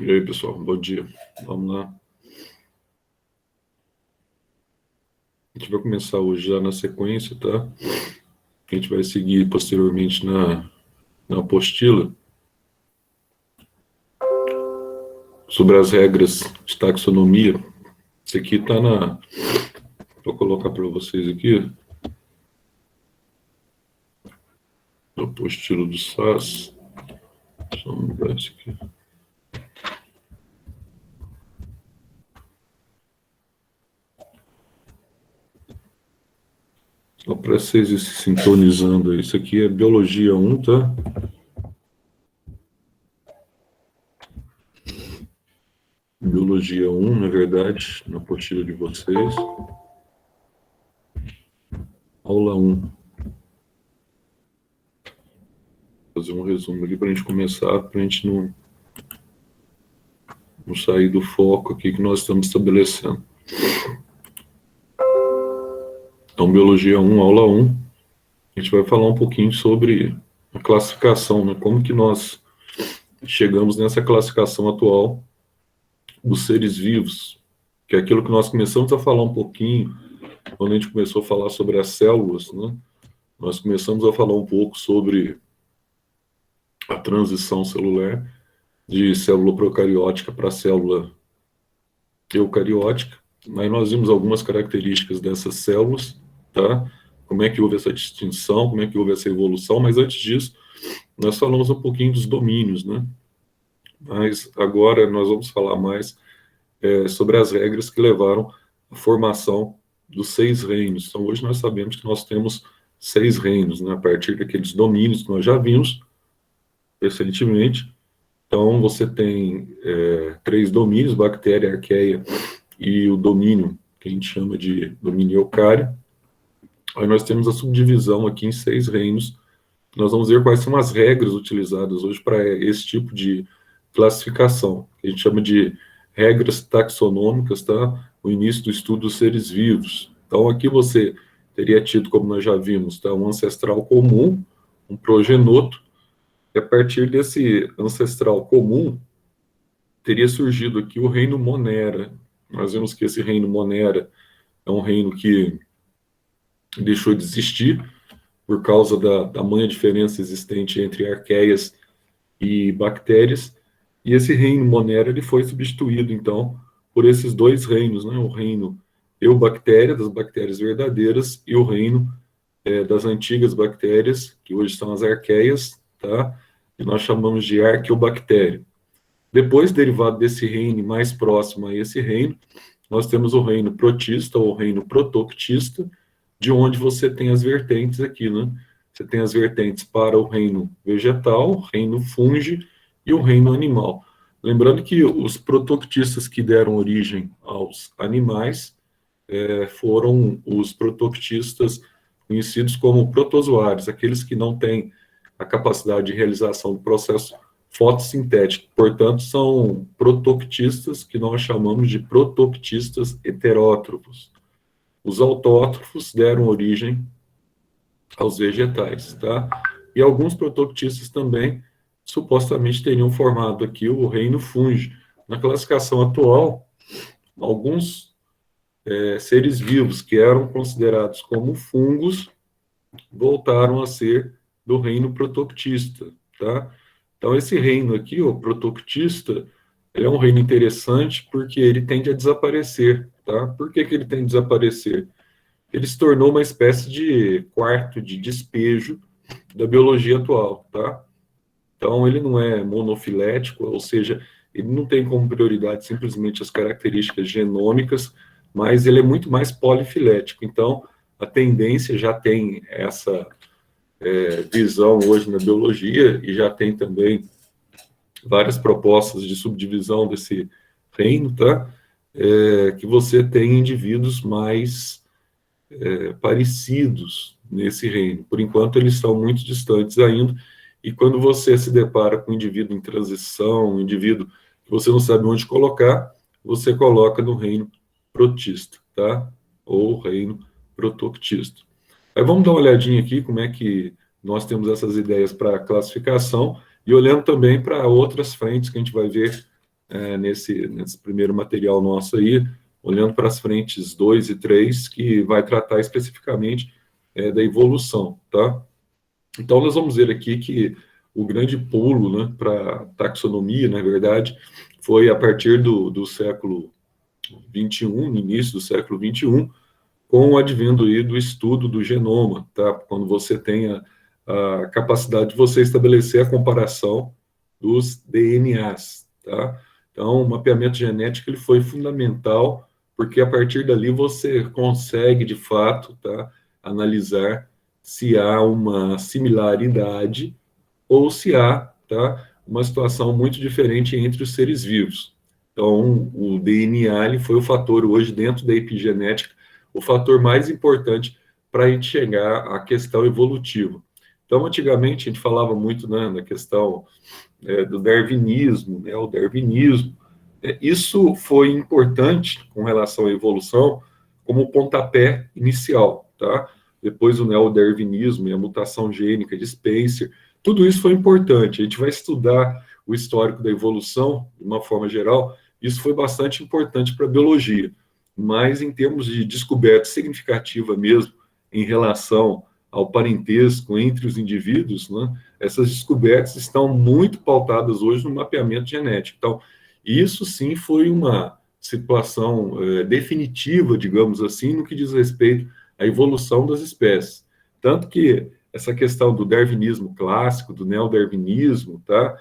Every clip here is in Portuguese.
E aí, pessoal, bom dia. Vamos lá. A gente vai começar hoje já na sequência, tá? A gente vai seguir posteriormente na apostila sobre as regras de taxonomia. Isso aqui está na... Vou colocar para vocês aqui. A apostila do SAS. Deixa eu mudar isso aqui. Só para vocês ir se sintonizando aí. Isso aqui é Biologia 1, tá? Biologia 1, na verdade, na apostila de vocês. Aula 1. Vou fazer um resumo aqui para a gente começar, para a gente não sair do foco aqui que nós estamos estabelecendo. Então, Biologia 1, aula 1, a gente vai falar um pouquinho sobre a classificação, né? Como que nós chegamos nessa classificação atual dos seres vivos, que é aquilo que nós começamos a falar um pouquinho quando a gente começou a falar sobre as células, né? Nós começamos a falar um pouco sobre a transição celular de célula procariótica para célula eucariótica. Aí nós vimos algumas características dessas células, tá? Como é que houve essa distinção, como é que houve essa evolução, mas antes disso, nós falamos um pouquinho dos domínios, né? Mas agora nós vamos falar mais sobre as regras que levaram à formação dos 6 reinos. Então, hoje nós sabemos que nós temos 6 reinos, né? A partir daqueles domínios que nós já vimos recentemente. Então, você tem 3 domínios, bactéria, arqueia e o domínio, que a gente chama de domínio eucário. Aí nós temos a subdivisão aqui em 6 reinos. Nós vamos ver quais são as regras utilizadas hoje para esse tipo de classificação, que a gente chama de regras taxonômicas, tá? O início do estudo dos seres vivos. Então, aqui você teria tido, como nós já vimos, tá? Um ancestral comum, um progenoto, e a partir desse ancestral comum, teria surgido aqui o reino Monera. Nós vemos que esse reino Monera é um reino que deixou de existir por causa da tamanha diferença existente entre arqueias e bactérias, e esse reino Monera ele foi substituído, então, por esses 2 reinos, né? O reino eubactéria, das bactérias verdadeiras, e o reino das antigas bactérias, que hoje são as arqueias, tá? E nós chamamos de arqueobactéria. Depois, derivado desse reino mais próximo a esse reino, nós temos o reino protista, ou reino protoctista, de onde você tem as vertentes aqui, né? Você tem as vertentes para o reino vegetal, reino fungi e o reino animal. Lembrando que os protoctistas que deram origem aos animais foram os protoctistas conhecidos como protozoários, aqueles que não têm a capacidade de realização do processo fotossintético. Portanto, são protoctistas que nós chamamos de protoctistas heterótrofos. Os autótrofos deram origem aos vegetais, tá? E alguns protoctistas também supostamente teriam formado aqui o reino fungi. Na classificação atual, alguns seres vivos que eram considerados como fungos voltaram a ser do reino protoctista, tá? Então, esse reino aqui, o protoctista, ele é um reino interessante porque ele tende a desaparecer, tá? Por que ele tende a desaparecer? Ele se tornou uma espécie de quarto de despejo da biologia atual, tá? Então, ele não é monofilético, ou seja, ele não tem como prioridade simplesmente as características genômicas, mas ele é muito mais polifilético. Então, a tendência já tem essa visão hoje na biologia, e já tem também várias propostas de subdivisão desse reino, tá? Que você tem indivíduos mais parecidos nesse reino. Por enquanto, eles estão muito distantes ainda, e quando você se depara com um indivíduo em transição, um indivíduo que você não sabe onde colocar, você coloca no reino protista, tá? Ou reino protoctista. Aí vamos dar uma olhadinha aqui como é que nós temos essas ideias para classificação, e olhando também para outras frentes que a gente vai ver nesse primeiro material nosso aí, olhando para as frentes 2 e 3, que vai tratar especificamente da evolução, tá? Então, nós vamos ver aqui que o grande pulo, né, para taxonomia, na verdade, foi a partir do século XXI, no início do século XXI, com o advento aí do estudo do genoma, tá? Quando você tem a capacidade de você estabelecer a comparação dos DNAs, tá? Então, o mapeamento genético ele foi fundamental, porque a partir dali você consegue, de fato, tá, analisar se há uma similaridade ou se há, tá, uma situação muito diferente entre os seres vivos. Então, o DNA ele foi o fator hoje, dentro da epigenética, o fator mais importante para a gente chegar à questão evolutiva. Então, antigamente, a gente falava muito, né, na questão do darwinismo, né, o darwinismo. Isso foi importante com relação à evolução como pontapé inicial, tá? Depois o neodarwinismo e a mutação gênica de Spencer, tudo isso foi importante. A gente vai estudar o histórico da evolução de uma forma geral, isso foi bastante importante para a biologia, mas em termos de descoberta significativa mesmo em relação ao parentesco entre os indivíduos, né, essas descobertas estão muito pautadas hoje no mapeamento genético. Então, isso sim foi uma situação definitiva, digamos assim, no que diz respeito à evolução das espécies. Tanto que essa questão do darwinismo clássico, do neodarwinismo, tá?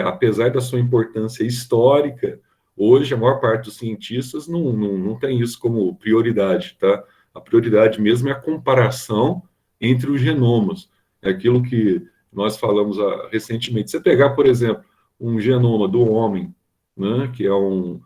Apesar da sua importância histórica, hoje a maior parte dos cientistas não tem isso como prioridade, tá? A prioridade mesmo é a comparação entre os genomas. É aquilo que nós falamos recentemente. Você pegar, por exemplo, um genoma do homem, né, que é um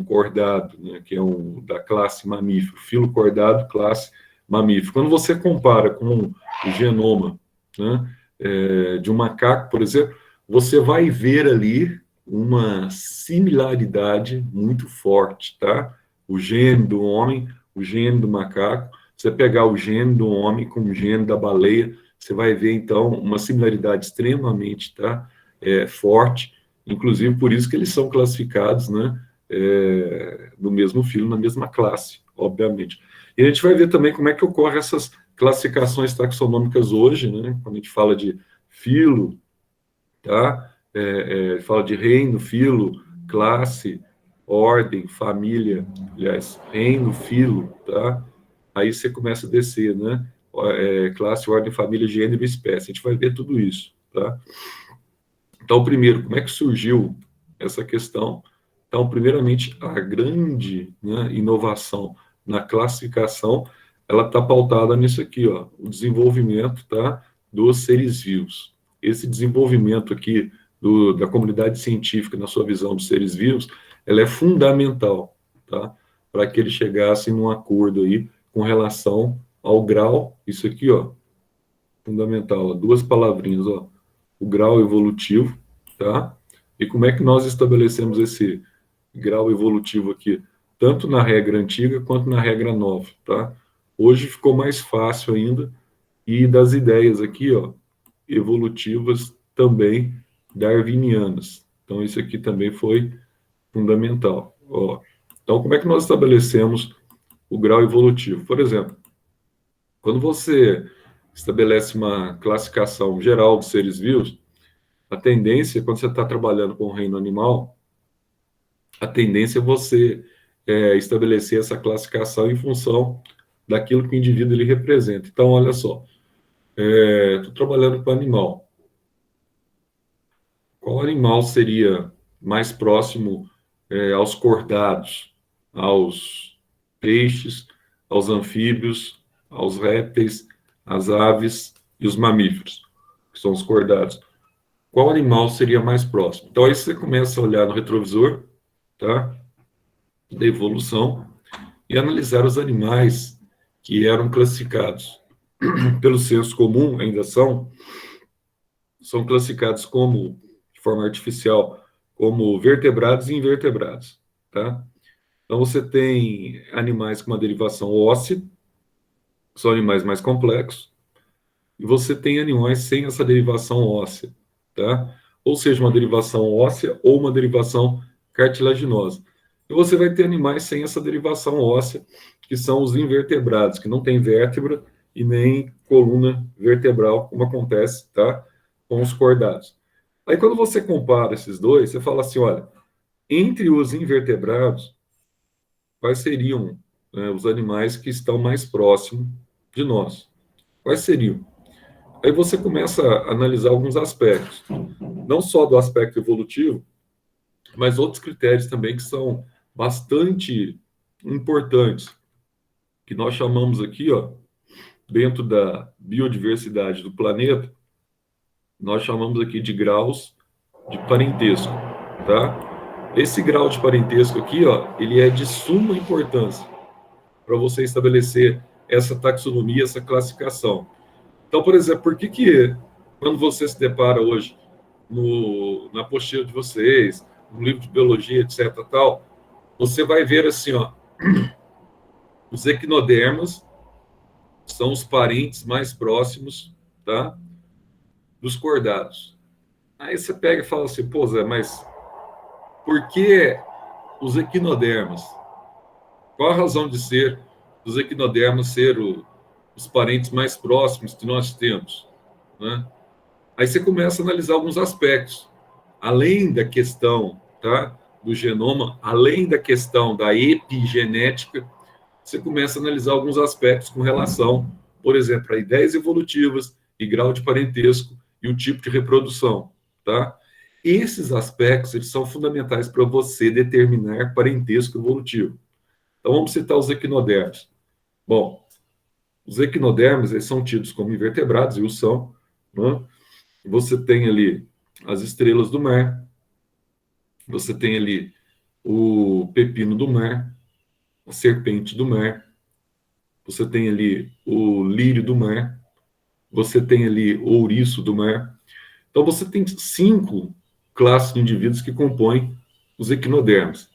cordado, né, que é da classe mamífero, filo cordado, classe mamífero. Quando você compara com o genoma, né, de um macaco, por exemplo, você vai ver ali uma similaridade muito forte, tá? O gene do homem, o gene do macaco, você pegar o gene do homem com o gene da baleia, você vai ver, então, uma similaridade extremamente, tá, forte, inclusive por isso que eles são classificados, né, no mesmo filo, na mesma classe, obviamente. E a gente vai ver também como é que ocorrem essas classificações taxonômicas hoje, né, quando a gente fala de filo, tá, fala de reino, filo, classe, ordem, família, aliás, reino, filo, tá? Aí você começa a descer, né? Classe, ordem, família, gênero e espécie. A gente vai ver tudo isso, tá? Então, primeiro, como é que surgiu essa questão? Então, primeiramente, a grande, né, inovação na classificação, ela está pautada nisso aqui, ó, o desenvolvimento, tá, dos seres vivos. Esse desenvolvimento aqui da comunidade científica, na sua visão dos seres vivos, ela é fundamental, tá, para que eles chegassem num acordo aí com relação ao grau, isso aqui, ó, fundamental, ó, duas palavrinhas, ó, o grau evolutivo, tá? E como é que nós estabelecemos esse grau evolutivo aqui, tanto na regra antiga quanto na regra nova, tá? Hoje ficou mais fácil ainda, e das ideias aqui, ó, evolutivas também darwinianas. Então, isso aqui também foi fundamental, ó. Então, como é que nós estabelecemos o grau evolutivo? Por exemplo, quando você estabelece uma classificação geral dos seres vivos, a tendência, quando você está trabalhando com o reino animal, a tendência é você estabelecer essa classificação em função daquilo que o indivíduo ele representa. Então, olha só, estou trabalhando com animal. Qual animal seria mais próximo aos cordados, aos peixes, aos anfíbios, aos répteis, às aves e os mamíferos, que são os cordados? Qual animal seria mais próximo? Então, aí você começa a olhar no retrovisor, tá, da evolução e analisar os animais que eram classificados pelo senso comum, ainda são classificados como, de forma artificial, como vertebrados e invertebrados, tá? Então, você tem animais com uma derivação óssea, que são animais mais complexos, e você tem animais sem essa derivação óssea, tá? Ou seja, uma derivação óssea ou uma derivação cartilaginosa. E você vai ter animais sem essa derivação óssea, que são os invertebrados, que não tem vértebra e nem coluna vertebral, como acontece, tá, com os cordados. Aí quando você compara esses dois, você fala assim, olha, entre os invertebrados, quais seriam, né, os animais que estão mais próximos de nós? Quais seriam? Aí você começa a analisar alguns aspectos, não só do aspecto evolutivo, mas outros critérios também que são bastante importantes, que nós chamamos aqui, ó, dentro da biodiversidade do planeta, nós chamamos aqui de graus de parentesco, tá? Esse grau de parentesco aqui, ó, ele é de suma importância para você estabelecer essa taxonomia, essa classificação. Então, por exemplo, por que quando você se depara hoje na apostila de vocês, no livro de biologia, etc, tal, você vai ver assim, ó, os equinodermas são os parentes mais próximos, tá, dos cordados. Aí você pega e fala assim, pô, Zé, mas por que os equinodermas? Qual a razão de ser dos equinodermas ser os parentes mais próximos que nós temos, né? Aí você começa a analisar alguns aspectos, além da questão, tá, do genoma, além da questão da epigenética, você começa a analisar alguns aspectos com relação, por exemplo, a ideias evolutivas e grau de parentesco e o tipo de reprodução, tá? Esses aspectos, eles são fundamentais para você determinar parentesco evolutivo. Então, vamos citar os equinodermos. Bom, os equinodermos, eles são tidos como invertebrados, e o são, né? Você tem ali as estrelas do mar, você tem ali o pepino do mar, a serpente do mar, você tem ali o lírio do mar, você tem ali o ouriço do mar. Então você tem 5 classes de indivíduos que compõem os equinodermos.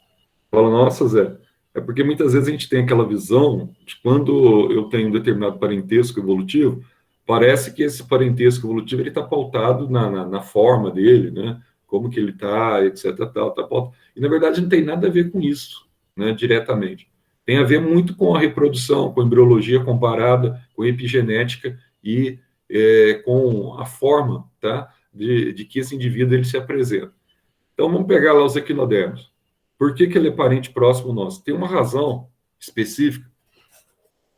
Fala, nossa, Zé, é porque muitas vezes a gente tem aquela visão de quando eu tenho um determinado parentesco evolutivo, parece que esse parentesco evolutivo ele está pautado na forma dele, né? Como que ele está, etc. Tal, tá pautado. E na verdade não tem nada a ver com isso, né? Diretamente. Tem a ver muito com a reprodução, com a embriologia comparada, com a epigenética e com a forma, tá? De que esse indivíduo ele se apresenta. Então vamos pegar lá os equinodermos. Por que ele é parente próximo nosso? Tem uma razão específica,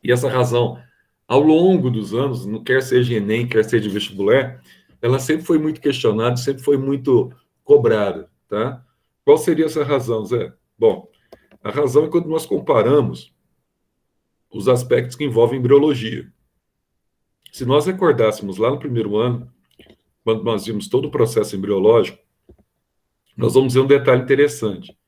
e essa razão, ao longo dos anos, não quer seja Enem, quer seja vestibular, ela sempre foi muito questionada, sempre foi muito cobrada, tá? Qual seria essa razão, Zé? Bom, a razão é quando nós comparamos os aspectos que envolvem embriologia. Se nós recordássemos lá no primeiro ano, quando nós vimos todo o processo embriológico, nós vamos ver um detalhe interessante.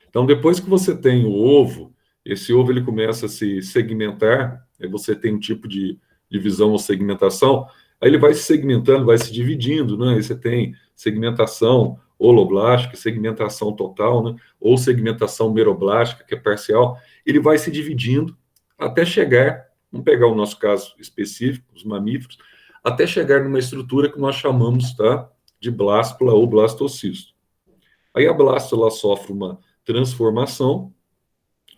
Então, depois que você tem o ovo, esse ovo ele começa a se segmentar, aí você tem um tipo de divisão ou segmentação, aí ele vai se segmentando, vai se dividindo, né? Aí você tem segmentação holoblástica, segmentação total, né? Ou segmentação meroblástica, que é parcial. Ele vai se dividindo até chegar, vamos pegar o nosso caso específico, os mamíferos, até chegar numa estrutura que nós chamamos, tá, de blástula ou blastocisto. Aí a blástula sofre uma transformação,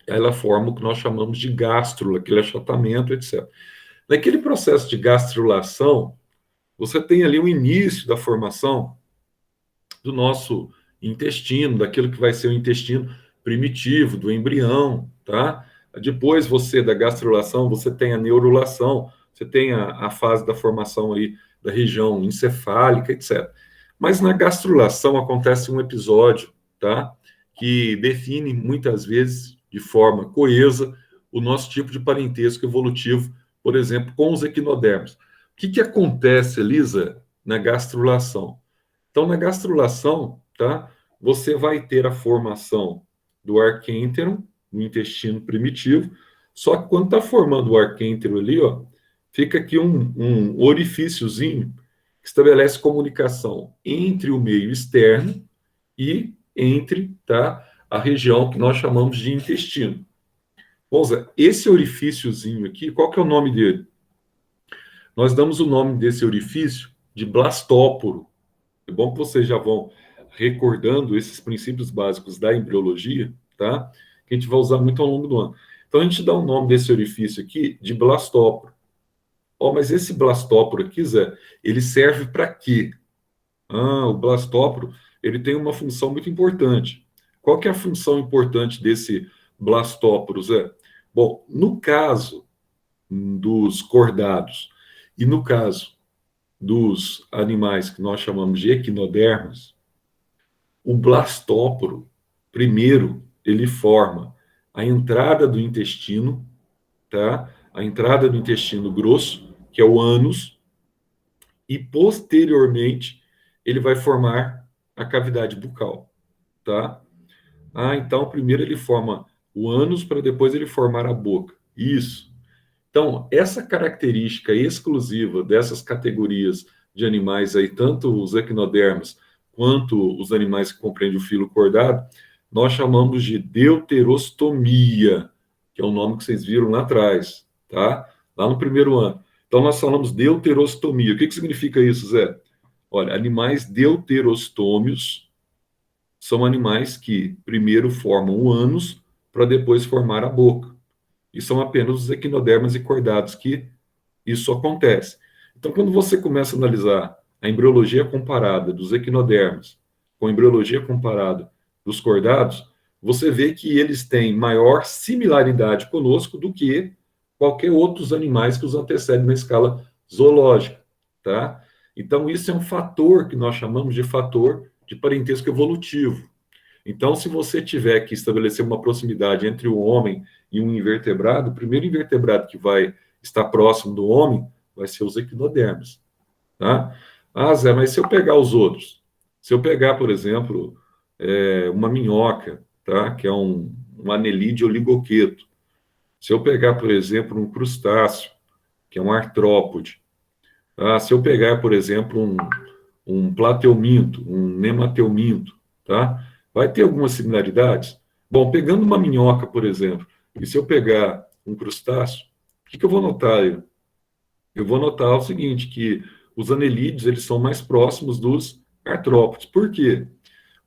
ela forma o que nós chamamos de gástrula, aquele achatamento, etc. Naquele processo de gastrulação, você tem ali o início da formação do nosso intestino, daquilo que vai ser o intestino primitivo, do embrião, tá? Depois da gastrulação, você tem a neurulação, você tem a fase da formação aí da região encefálica, etc. Mas na gastrulação acontece um episódio, tá? Que define muitas vezes de forma coesa o nosso tipo de parentesco evolutivo, por exemplo, com os equinodermos. O que acontece, Elisa, na gastrulação? Então, na gastrulação, tá, você vai ter a formação do arquêntero, no intestino primitivo, só que quando está formando o arquêntero ali, ó, fica aqui um orifíciozinho que estabelece comunicação entre o meio externo e entre, tá, a região que nós chamamos de intestino. Bom, Zé, esse orifíciozinho aqui, qual que é o nome dele? Nós damos o nome desse orifício de blastóporo. É bom que vocês já vão recordando esses princípios básicos da embriologia, tá? Que a gente vai usar muito ao longo do ano. Então, a gente dá o nome desse orifício aqui de blastóporo. Ó, mas esse blastóporo aqui, Zé, ele serve para quê? Ah, o blastóporo, ele tem uma função muito importante. Qual que é a função importante desse blastóporo, Zé? Bom, no caso dos cordados e no caso dos animais que nós chamamos de equinodermos, o blastóporo, primeiro, ele forma a entrada do intestino, tá? A entrada do intestino grosso, que é o ânus, e posteriormente ele vai formar a cavidade bucal, tá? Ah, então primeiro ele forma o ânus para depois ele formar a boca. Isso. Então, essa característica exclusiva dessas categorias de animais aí, tanto os equinodermos quanto os animais que compreendem o filo cordado, nós chamamos de deuterostomia, que é o nome que vocês viram lá atrás, tá? Lá no primeiro ano. Então, nós falamos deuterostomia. O que significa isso, Zé? Olha, animais deuterostômios são animais que primeiro formam o ânus para depois formar a boca. E são apenas os equinodermas e cordados que isso acontece. Então, quando você começa a analisar a embriologia comparada dos equinodermas com a embriologia comparada dos cordados, você vê que eles têm maior similaridade conosco do que qualquer outros animais que os antecedem na escala zoológica, tá? Então, isso é um fator que nós chamamos de fator de parentesco evolutivo. Então, se você tiver que estabelecer uma proximidade entre o homem e um invertebrado, o primeiro invertebrado que vai estar próximo do homem vai ser os equinodermos, tá? Ah, Zé, mas se eu pegar os outros, se eu pegar, por exemplo, uma minhoca, tá? Que é um anelídeo oligoqueto, se eu pegar, por exemplo, um crustáceo, que é um artrópode, tá? Se eu pegar, por exemplo, um plateuminto, um nemateuminto, tá? Vai ter algumas similaridades? Bom, pegando uma minhoca, por exemplo, e se eu pegar um crustáceo, o que eu vou notar aí? Eu vou notar o seguinte, que os anelídeos, eles são mais próximos dos artrópodes. Por quê?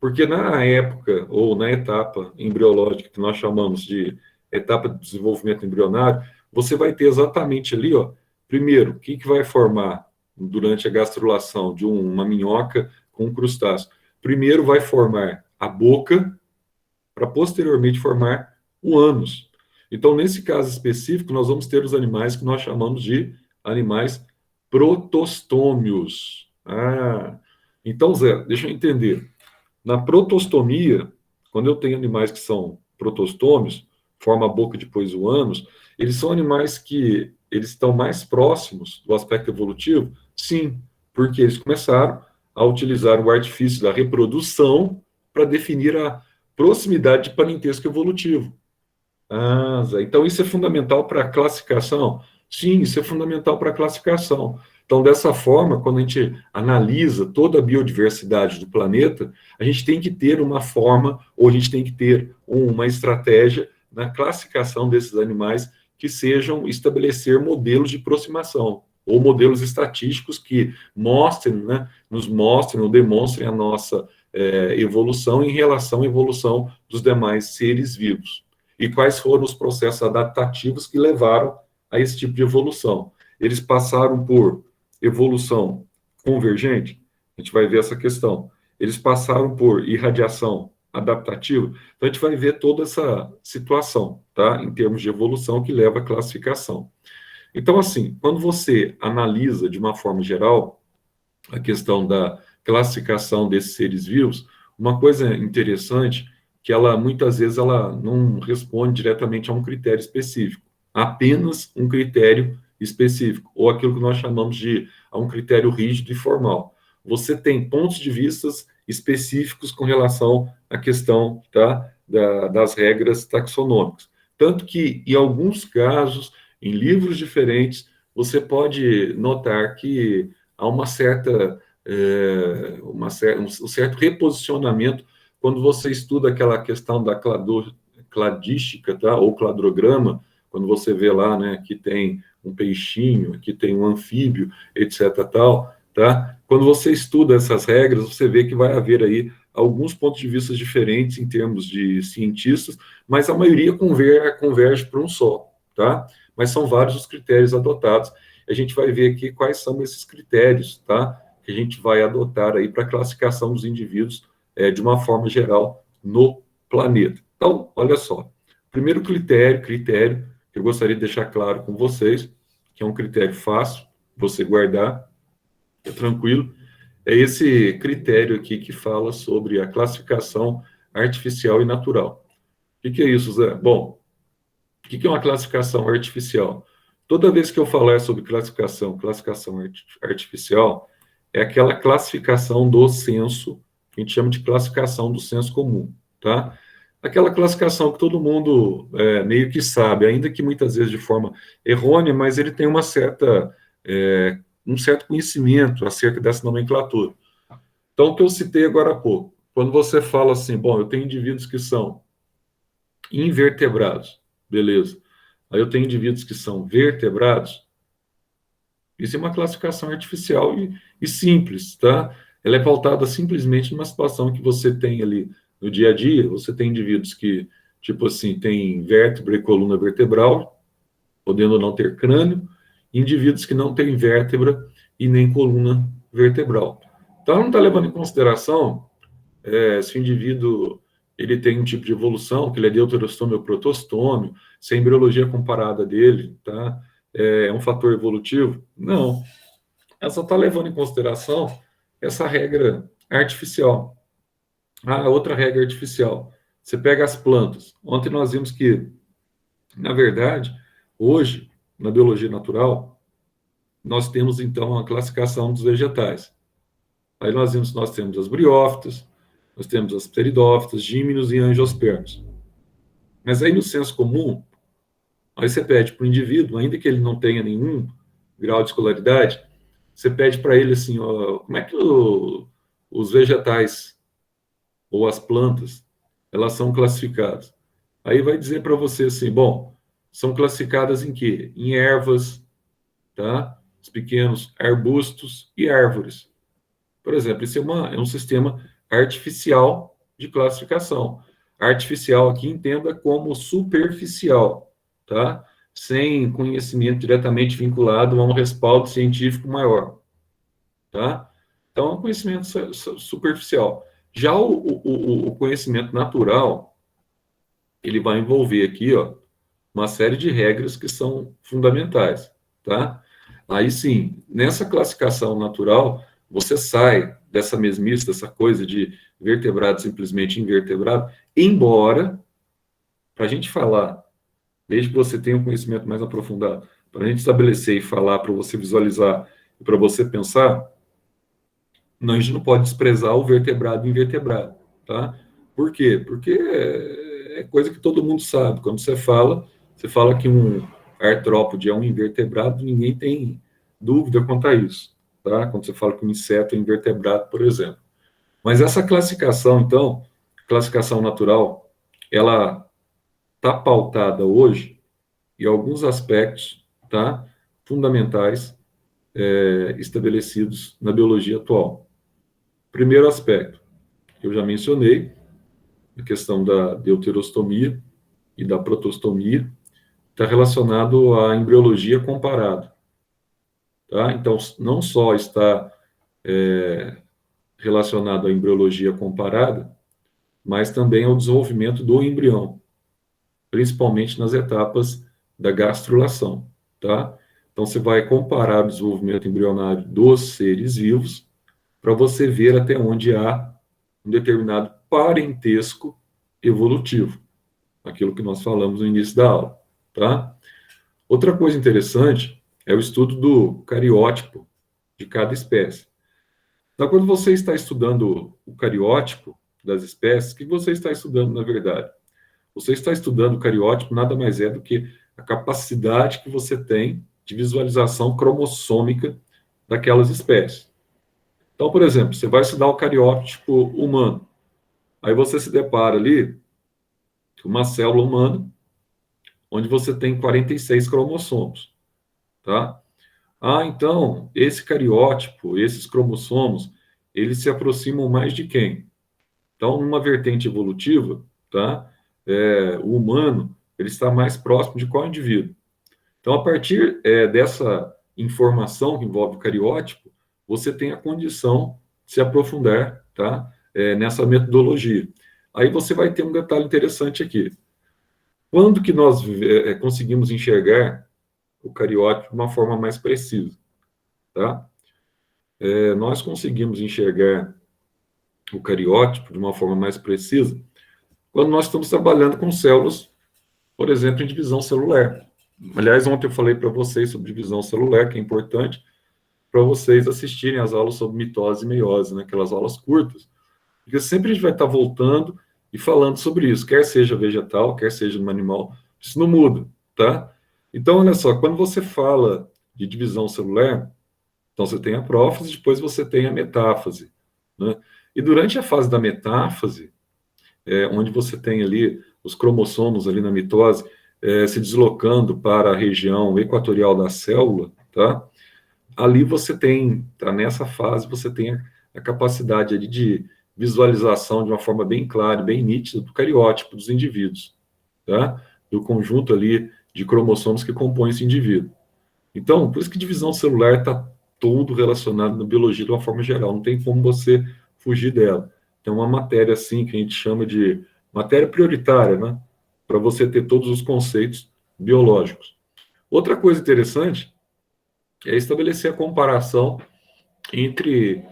Porque na época, ou na etapa embriológica, que nós chamamos de etapa de desenvolvimento embrionário, você vai ter exatamente ali, ó, primeiro, o que vai formar durante a gastrulação de uma minhoca com um crustáceo? Primeiro vai formar a boca, para posteriormente formar o ânus. Então, nesse caso específico, nós vamos ter os animais que nós chamamos de animais protostômios. Ah, então, Zé, deixa eu entender. Na protostomia, quando eu tenho animais que são protostômios, forma a boca depois o ânus, eles são animais que eles estão mais próximos do aspecto evolutivo? Sim, porque eles começaram a utilizar o artifício da reprodução para definir a proximidade de parentesco evolutivo. Ah, Zé, então isso é fundamental para a classificação? Sim, isso é fundamental para a classificação. Então, dessa forma, quando a gente analisa toda a biodiversidade do planeta, a gente tem que ter uma forma, ou a gente tem que ter uma estratégia na classificação desses animais que sejam estabelecer modelos de aproximação, ou modelos estatísticos que mostrem, né, nos mostrem ou demonstrem a nossa evolução em relação à evolução dos demais seres vivos. E quais foram os processos adaptativos que levaram a esse tipo de evolução. Eles passaram por evolução convergente, a gente vai ver essa questão. Eles passaram por irradiação adaptativa, então a gente vai ver toda essa situação, tá? Em termos de evolução que leva à classificação. Então, assim, quando você analisa de uma forma geral a questão da classificação desses seres vivos, uma coisa interessante que ela muitas vezes ela não responde diretamente a um critério específico, apenas um critério específico, ou aquilo que nós chamamos de um critério rígido e formal. Você tem pontos de vistas específicos com relação à questão das regras taxonômicas. Tanto que, em alguns casos, em livros diferentes, você pode notar que há um certo reposicionamento quando você estuda aquela questão da cladística, tá? Ou cladograma, quando você vê lá, né, que tem um peixinho, que tem um anfíbio, etc. tal, tá? Quando você estuda essas regras, você vê que vai haver aí alguns pontos de vista diferentes em termos de cientistas, mas a maioria converge para um só, tá? Mas são vários os critérios adotados. A gente vai ver aqui quais são esses critérios, tá? Que a gente vai adotar aí para a classificação dos indivíduos de uma forma geral no planeta. Então, olha só. Primeiro critério que eu gostaria de deixar claro com vocês, que é um critério fácil, você guardar, é tranquilo, é esse critério aqui que fala sobre a classificação artificial e natural. O que é isso, Zé? Bom, o que é uma classificação artificial? Toda vez que eu falar sobre classificação artificial, é aquela classificação do senso, que a gente chama de classificação do senso comum, tá? Aquela classificação que todo mundo meio que sabe, ainda que muitas vezes de forma errônea, mas ele tem um certo conhecimento acerca dessa nomenclatura. Então, o que eu citei agora há pouco, quando você fala assim, bom, eu tenho indivíduos que são invertebrados, beleza. Aí eu tenho indivíduos que são vertebrados. Isso é uma classificação artificial e simples, tá? Ela é pautada simplesmente numa situação que você tem ali no dia a dia. Você tem indivíduos que, tipo assim, tem vértebra e coluna vertebral, podendo não ter crânio, e indivíduos que não têm vértebra e nem coluna vertebral. Então, não está levando em consideração se o indivíduo ele tem um tipo de evolução, que ele é deuterostômio ou protostômio, se a embriologia comparada dele tá, é um fator evolutivo. Não. Ela só está levando em consideração essa regra artificial. A outra regra artificial. Você pega as plantas. Ontem nós vimos que, na verdade, hoje, na biologia natural, nós temos, então, a classificação dos vegetais. Aí nós vimos que nós temos as briófitas, nós temos as pteridófitas, gímenos e angiospermos. Mas aí no senso comum, aí você pede para o indivíduo, ainda que ele não tenha nenhum grau de escolaridade, você pede para ele assim, ó, como é que os vegetais ou as plantas, elas são classificadas? Aí vai dizer para você assim, bom, são classificadas em quê? Em ervas, tá? Os pequenos arbustos e árvores. Por exemplo, isso é um sistema artificial de classificação. Artificial aqui entenda como superficial, tá? Sem conhecimento diretamente vinculado a um respaldo científico maior, tá? Então, é um conhecimento superficial. Já o conhecimento natural, ele vai envolver aqui, ó, uma série de regras que são fundamentais, tá? Aí sim, nessa classificação natural, você sai dessa mesmice, dessa coisa de vertebrado simplesmente invertebrado, embora, para a gente falar, desde que você tenha um conhecimento mais aprofundado, para a gente estabelecer e falar, para você visualizar e para você pensar, não, a gente não pode desprezar o vertebrado e invertebrado, tá? Por quê? Porque é coisa que todo mundo sabe. Quando você fala que um artrópode é um invertebrado, ninguém tem dúvida quanto a isso, tá? Quando você fala que um inseto é invertebrado, por exemplo. Mas essa classificação, então, classificação natural, ela está pautada hoje em alguns aspectos, tá? Fundamentais estabelecidos na biologia atual. Primeiro aspecto, que eu já mencionei, a questão da deuterostomia e da protostomia, está relacionado à embriologia comparada. Tá? Então, não só está relacionado à embriologia comparada, mas também ao desenvolvimento do embrião, principalmente nas etapas da gastrulação. Tá? Então, você vai comparar o desenvolvimento embrionário dos seres vivos para você ver até onde há um determinado parentesco evolutivo, aquilo que nós falamos no início da aula, tá? Outra coisa interessante é o estudo do cariótipo de cada espécie. Então, quando você está estudando o cariótipo das espécies, o que você está estudando, na verdade? Você está estudando o cariótipo, nada mais é do que a capacidade que você tem de visualização cromossômica daquelas espécies. Então, por exemplo, você vai estudar o cariótipo humano. Aí você se depara ali com uma célula humana, onde você tem 46 cromossomos, tá? Ah, então, esse cariótipo, esses cromossomos, eles se aproximam mais de quem? Então, numa vertente evolutiva, tá? O humano ele está mais próximo de qual indivíduo? Então, a partir dessa informação que envolve o cariótipo, você tem a condição de se aprofundar, tá? Nessa metodologia. Aí você vai ter um detalhe interessante aqui. Quando que nós conseguimos enxergar o cariótipo de uma forma mais precisa, tá? Nós conseguimos enxergar o cariótipo de uma forma mais precisa quando nós estamos trabalhando com células, por exemplo, em divisão celular. Aliás, ontem eu falei para vocês sobre divisão celular, que é importante para vocês assistirem às aulas sobre mitose e meiose, né? Aquelas aulas curtas, porque sempre a gente vai estar voltando e falando sobre isso, quer seja vegetal, quer seja no animal, isso não muda, tá? Então, olha só, quando você fala de divisão celular, então você tem a prófase, depois você tem a metáfase, né? E durante a fase da metáfase, onde você tem ali os cromossomos ali na mitose se deslocando para a região equatorial da célula, tá? Ali você tem, tá? Nessa fase você tem a capacidade ali de visualização de uma forma bem clara, bem nítida do cariótipo dos indivíduos, tá? Do conjunto ali de cromossomos que compõem esse indivíduo. Então, por isso que divisão celular está todo relacionado na biologia de uma forma geral, não tem como você fugir dela. Tem uma matéria assim que a gente chama de matéria prioritária, né? Para você ter todos os conceitos biológicos. Outra coisa interessante é estabelecer a comparação entre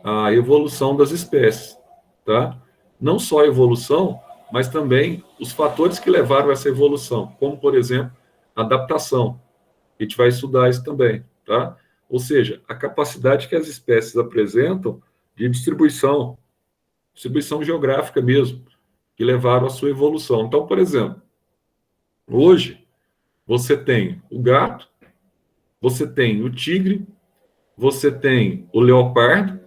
a evolução das espécies, tá? Não só a evolução, mas também os fatores que levaram a essa evolução, como, por exemplo, a adaptação. A gente vai estudar isso também, tá? Ou seja, a capacidade que as espécies apresentam de distribuição geográfica mesmo, que levaram à sua evolução. Então, por exemplo, hoje você tem o gato, você tem o tigre, você tem o leopardo,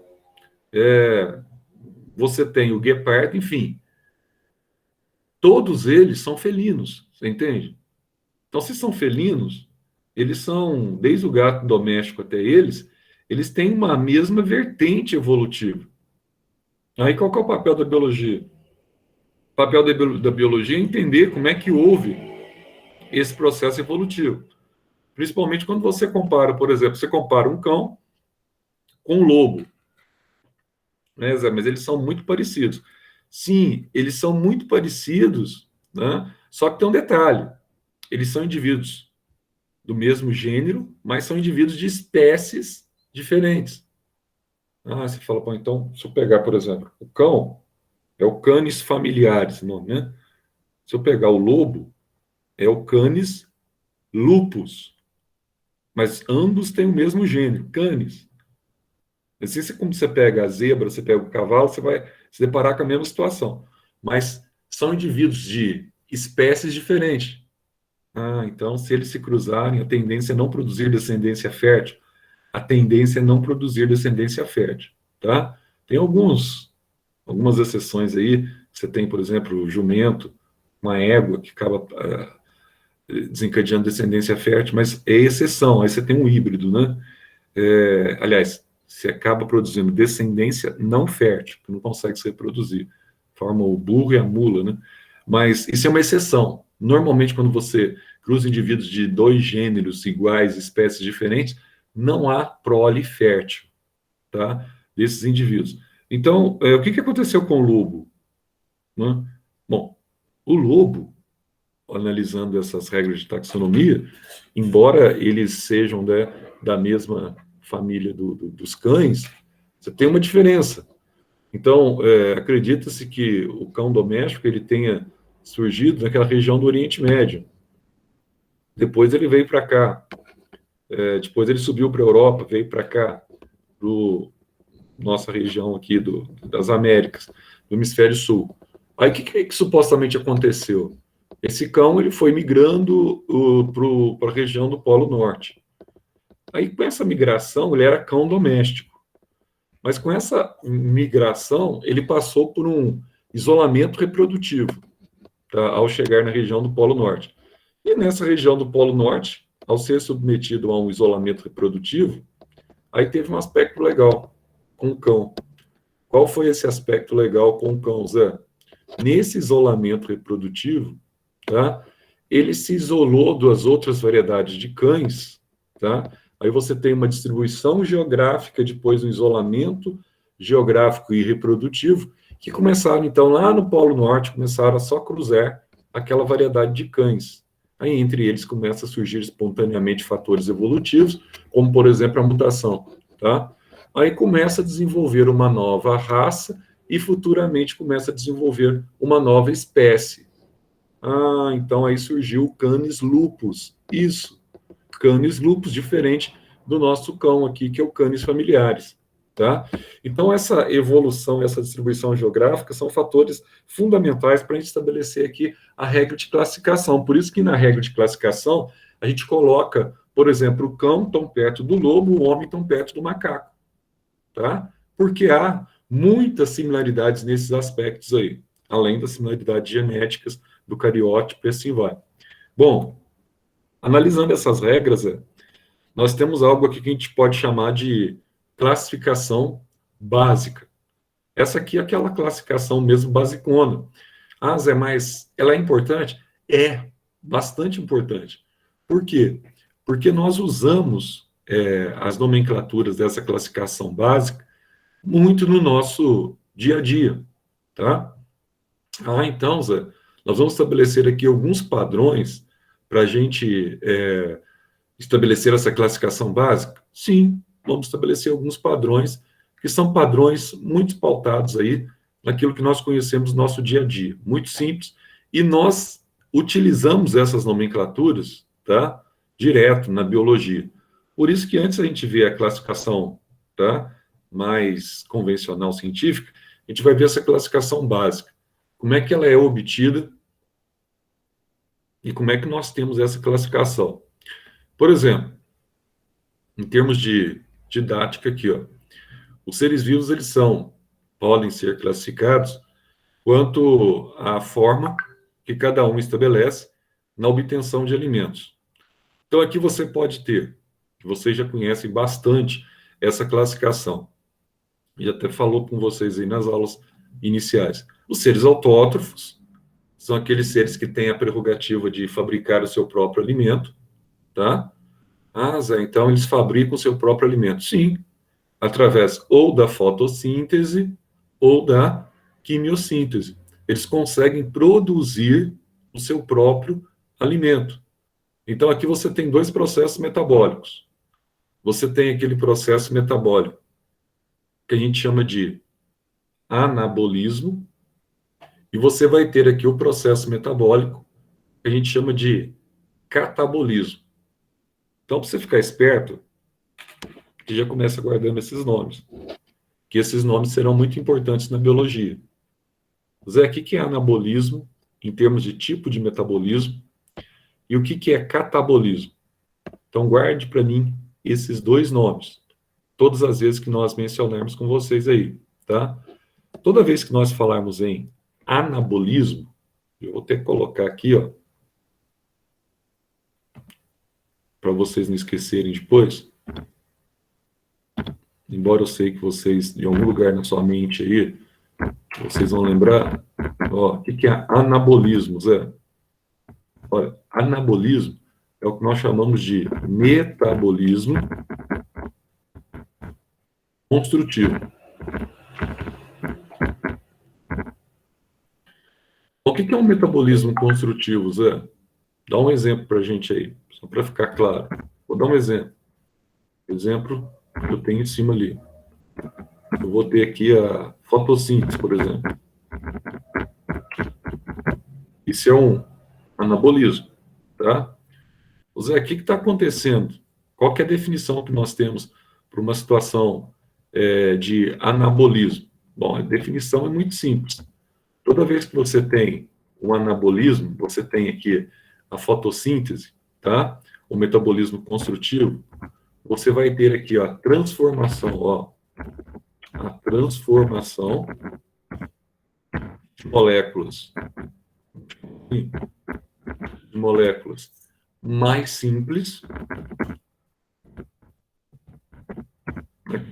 você tem o guepardo, enfim, todos eles são felinos, você entende? Então, se são felinos, eles são, desde o gato doméstico até eles têm uma mesma vertente evolutiva. Aí qual que é o papel da biologia? O papel da biologia é entender como é que houve esse processo evolutivo. Principalmente quando você compara, por exemplo, você compara um cão com um lobo. Né, Zé? Mas eles são muito parecidos. Sim, eles são muito parecidos, né? Só que tem um detalhe. Eles são indivíduos do mesmo gênero, mas são indivíduos de espécies diferentes. Você fala, bom, então, se eu pegar, por exemplo, o cão, é o Canis familiaris, não, né? Se eu pegar o lobo, é o Canis lupus. Mas ambos têm o mesmo gênero, Canis. Assim como você pega a zebra, você pega o cavalo, você vai se deparar com a mesma situação. Mas são indivíduos de espécies diferentes. Então, se eles se cruzarem, a tendência é não produzir descendência fértil. A tendência é não produzir descendência fértil, tá? Tem algumas exceções aí. Você tem, por exemplo, o jumento, uma égua que acaba desencadeando descendência fértil, mas é exceção. Aí você tem um híbrido, né? Aliás, você acaba produzindo descendência não fértil, que não consegue se reproduzir. Forma o burro e a mula, né? Mas isso é uma exceção. Normalmente, quando você cruza indivíduos de dois gêneros iguais, espécies diferentes, não há prole fértil, tá? Desses indivíduos. Então, o que aconteceu com o lobo? Né? Bom, o lobo, analisando essas regras de taxonomia, embora eles sejam da mesma família dos cães, você tem uma diferença. Então, acredita-se que o cão doméstico ele tenha surgido naquela região do Oriente Médio. Depois ele veio para cá. Depois ele subiu para a Europa, veio para cá, para nossa região aqui das Américas, do Hemisfério Sul. Aí o que supostamente aconteceu? Esse cão ele foi migrando para a região do Polo Norte. Aí com essa migração ele era cão doméstico. Mas com essa migração ele passou por um isolamento reprodutivo, tá? Ao chegar na região do Polo Norte. E nessa região do Polo Norte, ao ser submetido a um isolamento reprodutivo, aí teve um aspecto legal com o cão. Qual foi esse aspecto legal com o cão, Zé? Nesse isolamento reprodutivo, tá? Ele se isolou das outras variedades de cães, tá? Aí você tem uma distribuição geográfica, depois um isolamento geográfico e reprodutivo, que começaram, então, lá no Polo Norte, começaram a só cruzar aquela variedade de cães. Aí, entre eles, começa a surgir espontaneamente fatores evolutivos, como, por exemplo, a mutação, tá? Aí começa a desenvolver uma nova raça e futuramente começa a desenvolver uma nova espécie. Ah, então aí surgiu o Canis lupus. Isso, Canis lupus, diferente do nosso cão aqui, que é o Canis familiaris, tá? Então essa evolução, essa distribuição geográfica são fatores fundamentais para a gente estabelecer aqui a regra de classificação. Por isso que na regra de classificação a gente coloca, por exemplo, o cão tão perto do lobo, o homem tão perto do macaco, tá? Porque há muitas similaridades nesses aspectos aí, além das similaridades genéticas do cariótipo e assim vai. Bom, analisando essas regras, nós temos algo aqui que a gente pode chamar de classificação básica. Essa aqui é aquela classificação mesmo basicona. Ah, Zé, mas ela é importante? É, bastante importante. Por quê? Porque nós usamos as nomenclaturas dessa classificação básica muito no nosso dia a dia, tá? Ah, então, Zé, nós vamos estabelecer aqui alguns padrões para a gente estabelecer essa classificação básica? Sim, vamos estabelecer alguns padrões que são padrões muito pautados aí naquilo que nós conhecemos no nosso dia a dia, muito simples, e nós utilizamos essas nomenclaturas, tá? Direto na biologia. Por isso que antes a gente vê a classificação, tá? Mais convencional científica, a gente vai ver essa classificação básica. Como é que ela é obtida e como é que nós temos essa classificação. Por exemplo, em termos de didática aqui, ó, os seres vivos podem ser classificados quanto à forma que cada um estabelece na obtenção de alimentos. Então aqui você pode ter, vocês já conhecem bastante essa classificação, e até falou com vocês aí nas aulas iniciais. Os seres autótrofos são aqueles seres que têm a prerrogativa de fabricar o seu próprio alimento, tá? Ah, Zé, então eles fabricam o seu próprio alimento. Sim, através ou da fotossíntese ou da quimiossíntese. Eles conseguem produzir o seu próprio alimento. Então aqui você tem dois processos metabólicos. Você tem aquele processo metabólico que a gente chama de anabolismo, e você vai ter aqui o processo metabólico que a gente chama de catabolismo. Então, para você ficar esperto, você já começa guardando esses nomes, que esses nomes serão muito importantes na biologia. Zé, o que é anabolismo, em termos de tipo de metabolismo, e o que é catabolismo? Então, guarde para mim esses dois nomes, todas as vezes que nós mencionarmos com vocês aí, tá? Toda vez que nós falarmos em anabolismo, eu vou ter que colocar aqui, ó, para vocês não esquecerem depois, embora eu sei que vocês, de algum lugar na sua mente aí, vocês vão lembrar, ó, o que é anabolismo, Zé? Olha, anabolismo é o que nós chamamos de metabolismo construtivo. O que é um metabolismo construtivo, Zé? Dá um exemplo para a gente aí, só para ficar claro. Vou dar um exemplo. Exemplo que eu tenho em cima ali. Eu vou ter aqui a fotossíntese, por exemplo. Isso é um anabolismo, tá? Zé, o que está acontecendo? Qual que é a definição que nós temos para uma situação de anabolismo? Bom, a definição é muito simples. Toda vez que você tem o anabolismo, você tem aqui a fotossíntese, tá? O metabolismo construtivo, você vai ter aqui ó, a transformação, ó, a transformação de moléculas mais simples.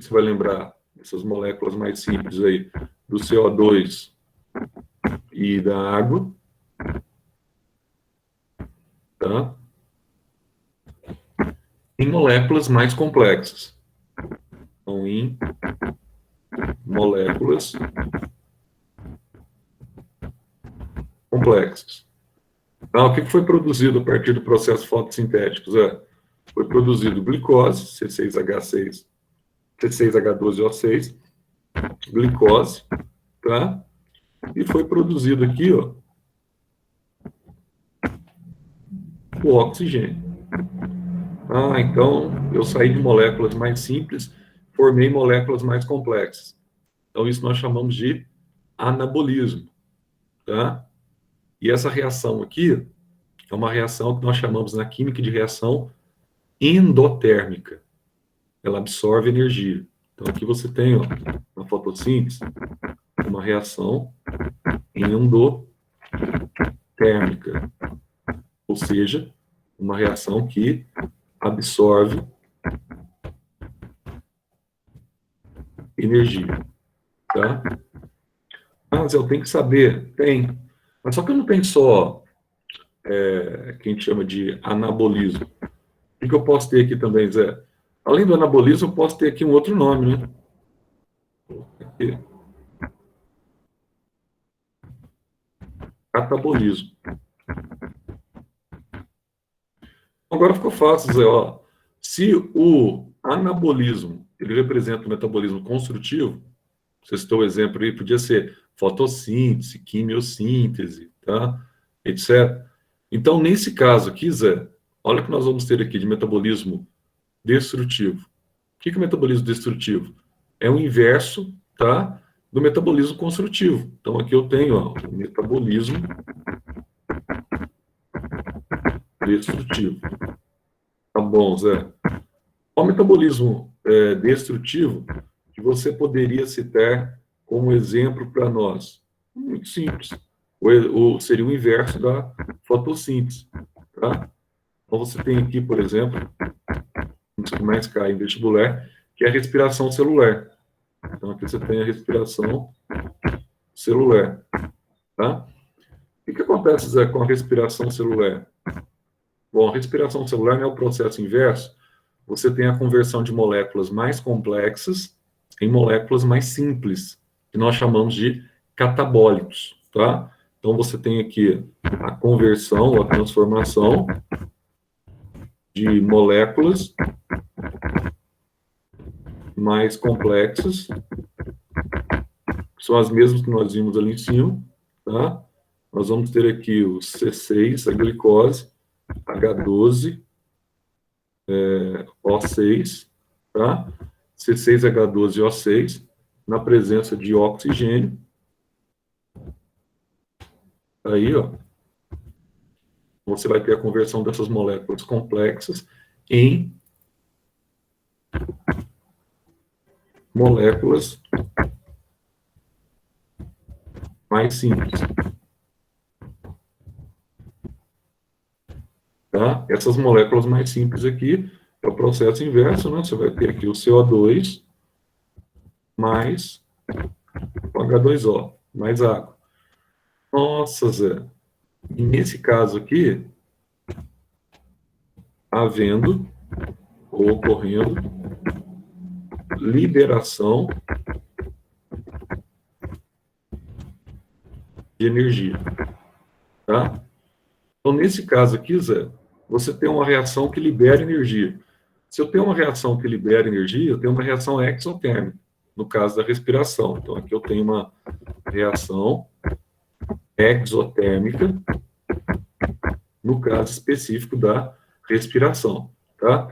Você vai lembrar essas moléculas mais simples aí, do CO2 e da água, tá? Em moléculas mais complexas. Então, em moléculas complexas. Então, o que foi produzido a partir do processo fotossintético, Zé? Foi produzido glicose, C6H6, C6H12O6, glicose, tá? E foi produzido aqui, ó, o oxigênio. Ah, então eu saí de moléculas mais simples, formei moléculas mais complexas. Então isso nós chamamos de anabolismo, tá? E essa reação aqui é uma reação que nós chamamos na química de reação endotérmica. Ela absorve energia. Então aqui você tem, ó, na fotossíntese, uma reação endotérmica, ou seja, uma reação que absorve energia, tá? Mas eu tenho que saber, tem, mas só que eu não tenho só que a gente chama de anabolismo. O que eu posso ter aqui também, Zé? Além do anabolismo, eu posso ter aqui um outro nome, né? Aqui. Catabolismo. Agora ficou fácil, Zé, ó. Se o anabolismo, ele representa o metabolismo construtivo, você citou o exemplo aí, podia ser fotossíntese, quimiossíntese, tá? Etc. Então, nesse caso aqui, Zé, olha o que nós vamos ter aqui de metabolismo destrutivo. O que é metabolismo destrutivo? É o inverso, tá, do metabolismo construtivo. Então, aqui eu tenho, ó, o metabolismo destrutivo. Tá bom, Zé. Qual o metabolismo destrutivo que você poderia citar como exemplo para nós? Muito simples. Seria o inverso da fotossíntese, tá? Então, você tem aqui, por exemplo, um dos que mais cai em vestibular, que é a respiração celular. Então, aqui você tem a respiração celular, tá? O que acontece, Zé, com a respiração celular? Bom, a respiração celular é o processo inverso. Você tem a conversão de moléculas mais complexas em moléculas mais simples, que nós chamamos de catabólicos, tá? Então, você tem aqui a conversão, ou a transformação de moléculas mais complexas, são as mesmas que nós vimos ali em cima, tá? Nós vamos ter aqui o C6, a glicose, H12, O6, tá? C6H12O6, na presença de oxigênio. Aí, ó, você vai ter a conversão dessas moléculas complexas em moléculas mais simples. Tá? Essas moléculas mais simples aqui é o processo inverso, né? Você vai ter aqui o CO2 mais o H2O, mais água. Nossa, Zé. E nesse caso aqui, havendo ou ocorrendo liberação de energia, tá? Então, nesse caso aqui, Zé, você tem uma reação que libera energia. Se eu tenho uma reação que libera energia, eu tenho uma reação exotérmica, no caso da respiração. Então, aqui eu tenho uma reação exotérmica, no caso específico da respiração, tá?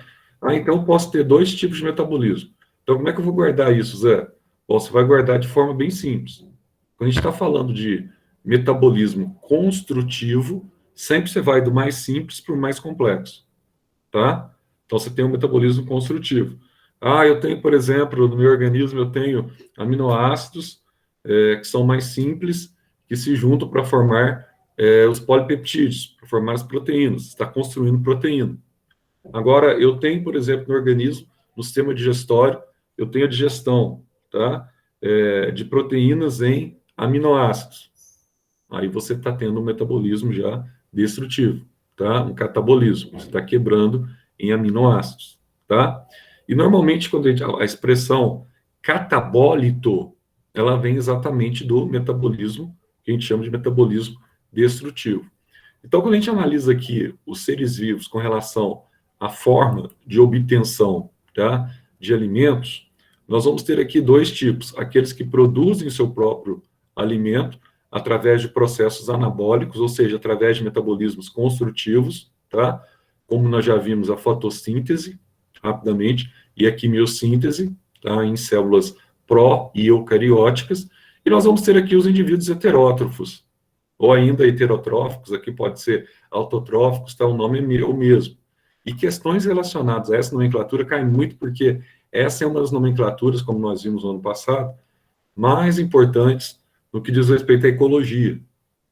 Então, eu posso ter dois tipos de metabolismo. Então, como é que eu vou guardar isso, Zé? Bom, você vai guardar de forma bem simples. Quando a gente está falando de metabolismo construtivo, sempre você vai do mais simples para o mais complexo, tá? Então, você tem um metabolismo construtivo. Ah, eu tenho, por exemplo, no meu organismo, eu tenho aminoácidos que são mais simples, que se juntam para formar os polipeptídeos, para formar as proteínas. Está construindo proteína. Agora, eu tenho, por exemplo, no organismo, no sistema digestório, eu tenho a digestão. tá? De proteínas em aminoácidos. Aí você está tendo um metabolismo já destrutivo, tá? Um catabolismo. Você está quebrando em aminoácidos, tá? E normalmente quando a expressão catabólito, ela vem exatamente do metabolismo, que a gente chama de metabolismo destrutivo. Então, quando a gente analisa aqui os seres vivos com relação à forma de obtenção, tá, de alimentos, nós vamos ter aqui dois tipos: aqueles que produzem seu próprio alimento através de processos anabólicos, ou seja, através de metabolismos construtivos, tá? Como nós já vimos a fotossíntese, rapidamente, e a quimiossíntese, tá? Em células pró e eucarióticas, e nós vamos ter aqui os indivíduos heterótrofos, ou ainda heterotróficos, aqui pode ser autotróficos, tá? O nome é o mesmo. E questões relacionadas a essa nomenclatura caem muito, porque essa é uma das nomenclaturas, como nós vimos no ano passado, mais importantes no que diz respeito à ecologia,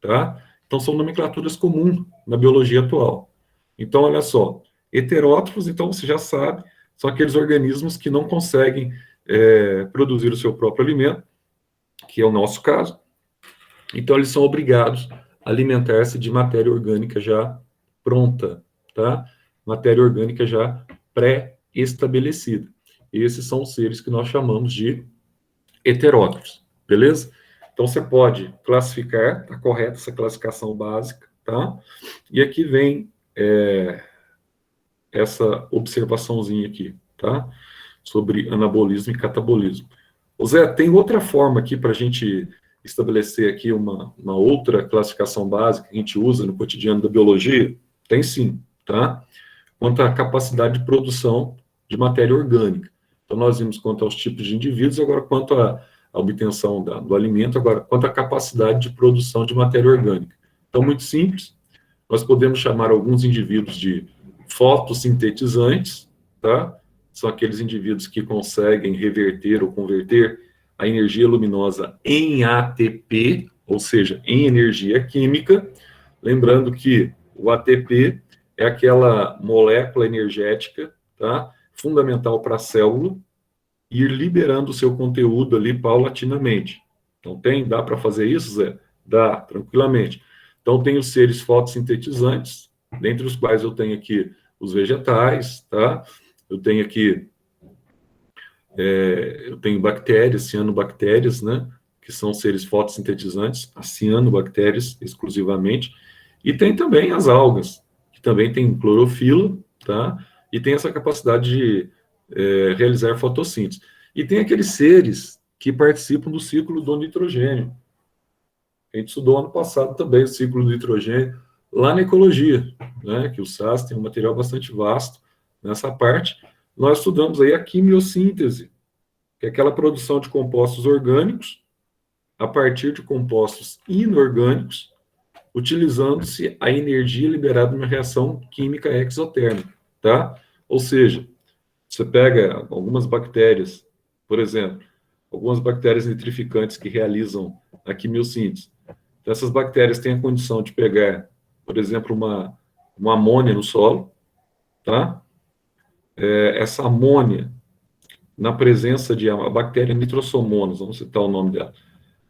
tá? Então, são nomenclaturas comuns na biologia atual. Então, olha só, heterótrofos, então, você já sabe, são aqueles organismos que não conseguem produzir o seu próprio alimento, que é o nosso caso. Então, eles são obrigados a alimentar-se de matéria orgânica já pronta, tá? Matéria orgânica já pré-estabelecida. Esses são os seres que nós chamamos de heterótrofos, beleza? Então, você pode classificar, tá correta essa classificação básica, tá? E aqui vem essa observaçãozinha aqui, tá? Sobre anabolismo e catabolismo. O Zé, tem outra forma aqui para a gente estabelecer aqui uma outra classificação básica que a gente usa no cotidiano da biologia? Tem sim, tá? Quanto à capacidade de produção de matéria orgânica. Então, nós vimos quanto aos tipos de indivíduos, agora quanto à obtenção do alimento, agora quanto à capacidade de produção de matéria orgânica. Então, muito simples, nós podemos chamar alguns indivíduos de fotossintetizantes, tá? São aqueles indivíduos que conseguem reverter ou converter a energia luminosa em ATP, ou seja, em energia química. Lembrando que o ATP é aquela molécula energética, tá? Fundamental para a célula ir liberando o seu conteúdo ali paulatinamente. Então, dá para fazer isso, Zé? Dá, tranquilamente. Então, tem os seres fotossintetizantes, dentre os quais eu tenho aqui os vegetais, tá? Eu tenho aqui, eu tenho bactérias, cianobactérias, né? Que são seres fotossintetizantes, as cianobactérias exclusivamente, e tem também as algas, que também tem clorofila, tá? E tem essa capacidade de realizar fotossíntese. E tem aqueles seres que participam do ciclo do nitrogênio. A gente estudou ano passado também o ciclo do nitrogênio, lá na ecologia, né? Que o SAS tem um material bastante vasto nessa parte. Nós estudamos aí a quimiossíntese, que é aquela produção de compostos orgânicos a partir de compostos inorgânicos, utilizando-se a energia liberada numa reação química exotérmica, tá? Ou seja, você pega algumas bactérias, por exemplo, algumas bactérias nitrificantes que realizam a quimiossíntese. Então, essas bactérias têm a condição de pegar, por exemplo, uma amônia no solo, tá? Essa amônia, na presença de a bactéria Nitrosomonas, vamos citar o nome dela,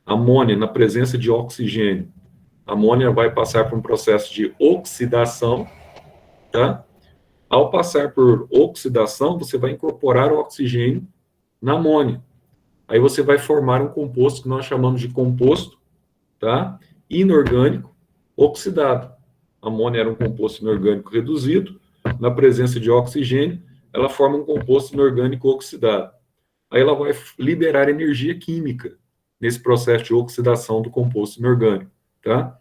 amônia na presença de oxigênio, a amônia vai passar por um processo de oxidação, tá? Ao passar por oxidação, você vai incorporar o oxigênio na amônia. Aí você vai formar um composto que nós chamamos de composto, tá? Inorgânico oxidado. A amônia era um composto inorgânico reduzido, na presença de oxigênio, ela forma um composto inorgânico oxidado. Aí ela vai liberar energia química nesse processo de oxidação do composto inorgânico, tá?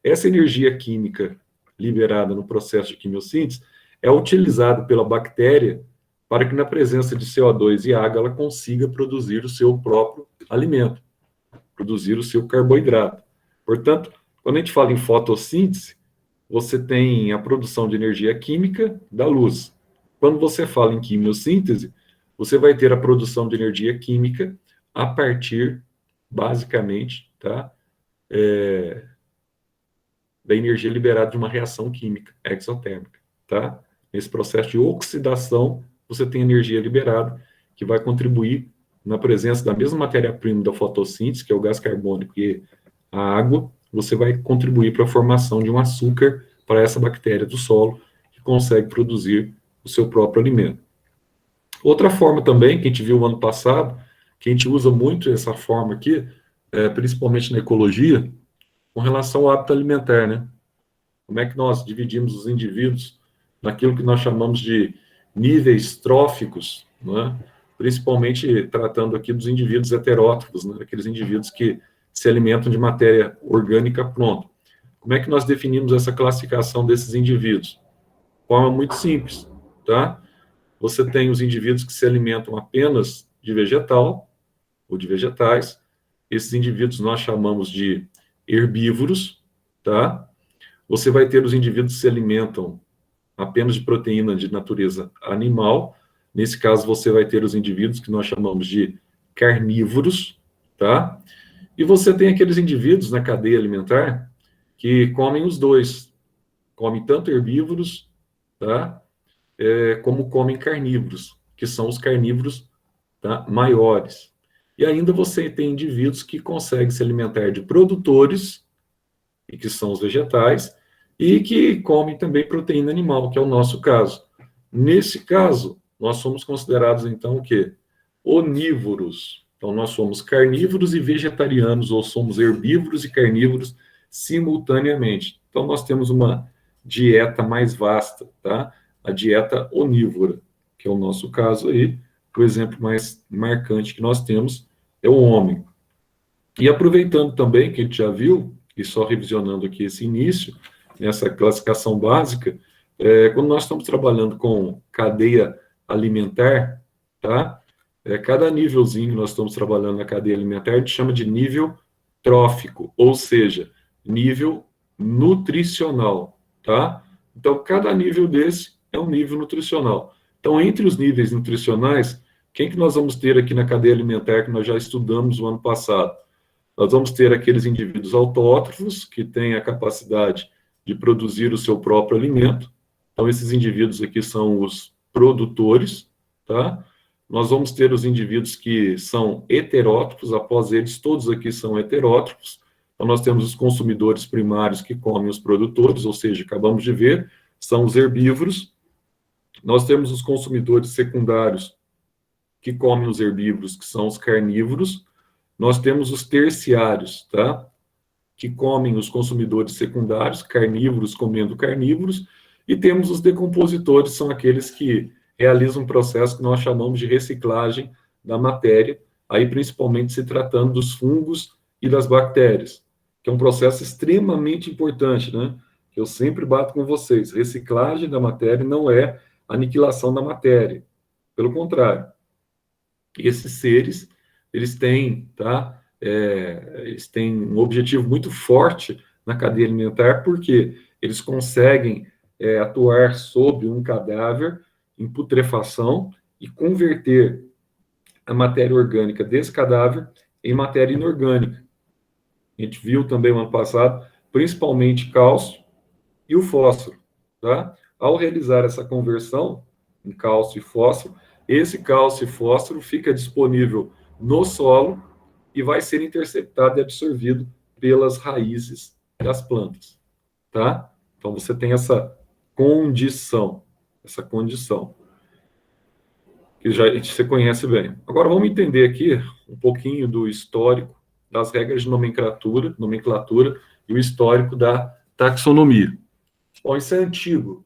Essa energia química liberada no processo de quimiossíntese é utilizada pela bactéria para que na presença de CO2 e água ela consiga produzir o seu próprio alimento, produzir o seu carboidrato. Portanto, quando a gente fala em fotossíntese, você tem a produção de energia química da luz. Quando você fala em quimiossíntese, você vai ter a produção de energia química a partir, basicamente, tá? Da energia liberada de uma reação química exotérmica, tá? Nesse processo de oxidação, você tem energia liberada que vai contribuir na presença da mesma matéria-prima da fotossíntese, que é o gás carbônico e a água, você vai contribuir para a formação de um açúcar para essa bactéria do solo, que consegue produzir o seu próprio alimento. Outra forma também, que a gente viu ano passado, que a gente usa muito essa forma aqui, principalmente na ecologia, com relação ao hábito alimentar, né? Como é que nós dividimos os indivíduos naquilo que nós chamamos de níveis tróficos, né? Principalmente tratando aqui dos indivíduos heterótrofos, né? Aqueles indivíduos que se alimentam de matéria orgânica pronta. Como é que nós definimos essa classificação desses indivíduos? De forma muito simples, tá? Você tem os indivíduos que se alimentam apenas de vegetal ou de vegetais. Esses indivíduos nós chamamos de herbívoros, tá? Você vai ter os indivíduos que se alimentam apenas de proteína de natureza animal. Nesse caso, você vai ter os indivíduos que nós chamamos de carnívoros, tá? E você tem aqueles indivíduos na cadeia alimentar que comem os dois. Comem tanto herbívoros, tá? Como comem carnívoros, que são os carnívoros, tá? Maiores. E ainda você tem indivíduos que conseguem se alimentar de produtores, e que são os vegetais, e que comem também proteína animal, que é o nosso caso. Nesse caso, nós somos considerados, então, o quê? Onívoros. Então, nós somos carnívoros e vegetarianos, ou somos herbívoros e carnívoros simultaneamente. Então, nós temos uma dieta mais vasta, tá? A dieta onívora, que é o nosso caso aí. O exemplo mais marcante que nós temos é o homem. E aproveitando também que a gente já viu, e só revisionando aqui esse início, nessa classificação básica, quando nós estamos trabalhando com cadeia alimentar, tá? Cada nívelzinho que nós estamos trabalhando na cadeia alimentar, a gente chama de nível trófico, ou seja, nível nutricional, tá? Então, cada nível desse é um nível nutricional. Então, entre os níveis nutricionais, quem que nós vamos ter aqui na cadeia alimentar que nós já estudamos no ano passado? Nós vamos ter aqueles indivíduos autótrofos, que têm a capacidade de produzir o seu próprio alimento. Então, esses indivíduos aqui são os produtores, tá? Nós vamos ter os indivíduos que são heterótrofos, após eles, todos aqui são heterótrofos. Então, nós temos os consumidores primários que comem os produtores, ou seja, acabamos de ver, são os herbívoros. Nós temos os consumidores secundários que comem os herbívoros, que são os carnívoros. Nós temos os terciários, tá? Que comem os consumidores secundários, carnívoros comendo carnívoros, e temos os decompositores, são aqueles que realizam um processo que nós chamamos de reciclagem da matéria, aí principalmente se tratando dos fungos e das bactérias, que é um processo extremamente importante, né? Que eu sempre bato com vocês, reciclagem da matéria não é aniquilação da matéria, pelo contrário. Esses seres, eles têm, tá? Eles têm um objetivo muito forte na cadeia alimentar, porque eles conseguem atuar sobre um cadáver em putrefação e converter a matéria orgânica desse cadáver em matéria inorgânica. A gente viu também no ano passado, principalmente cálcio e o fósforo, tá? Ao realizar essa conversão em cálcio e fósforo, esse cálcio e fósforo fica disponível no solo e vai ser interceptado e absorvido pelas raízes das plantas, tá? Então, você tem essa condição, que já você conhece bem. Agora, vamos entender aqui um pouquinho do histórico das regras de nomenclatura e o histórico da taxonomia. Bom, isso é antigo.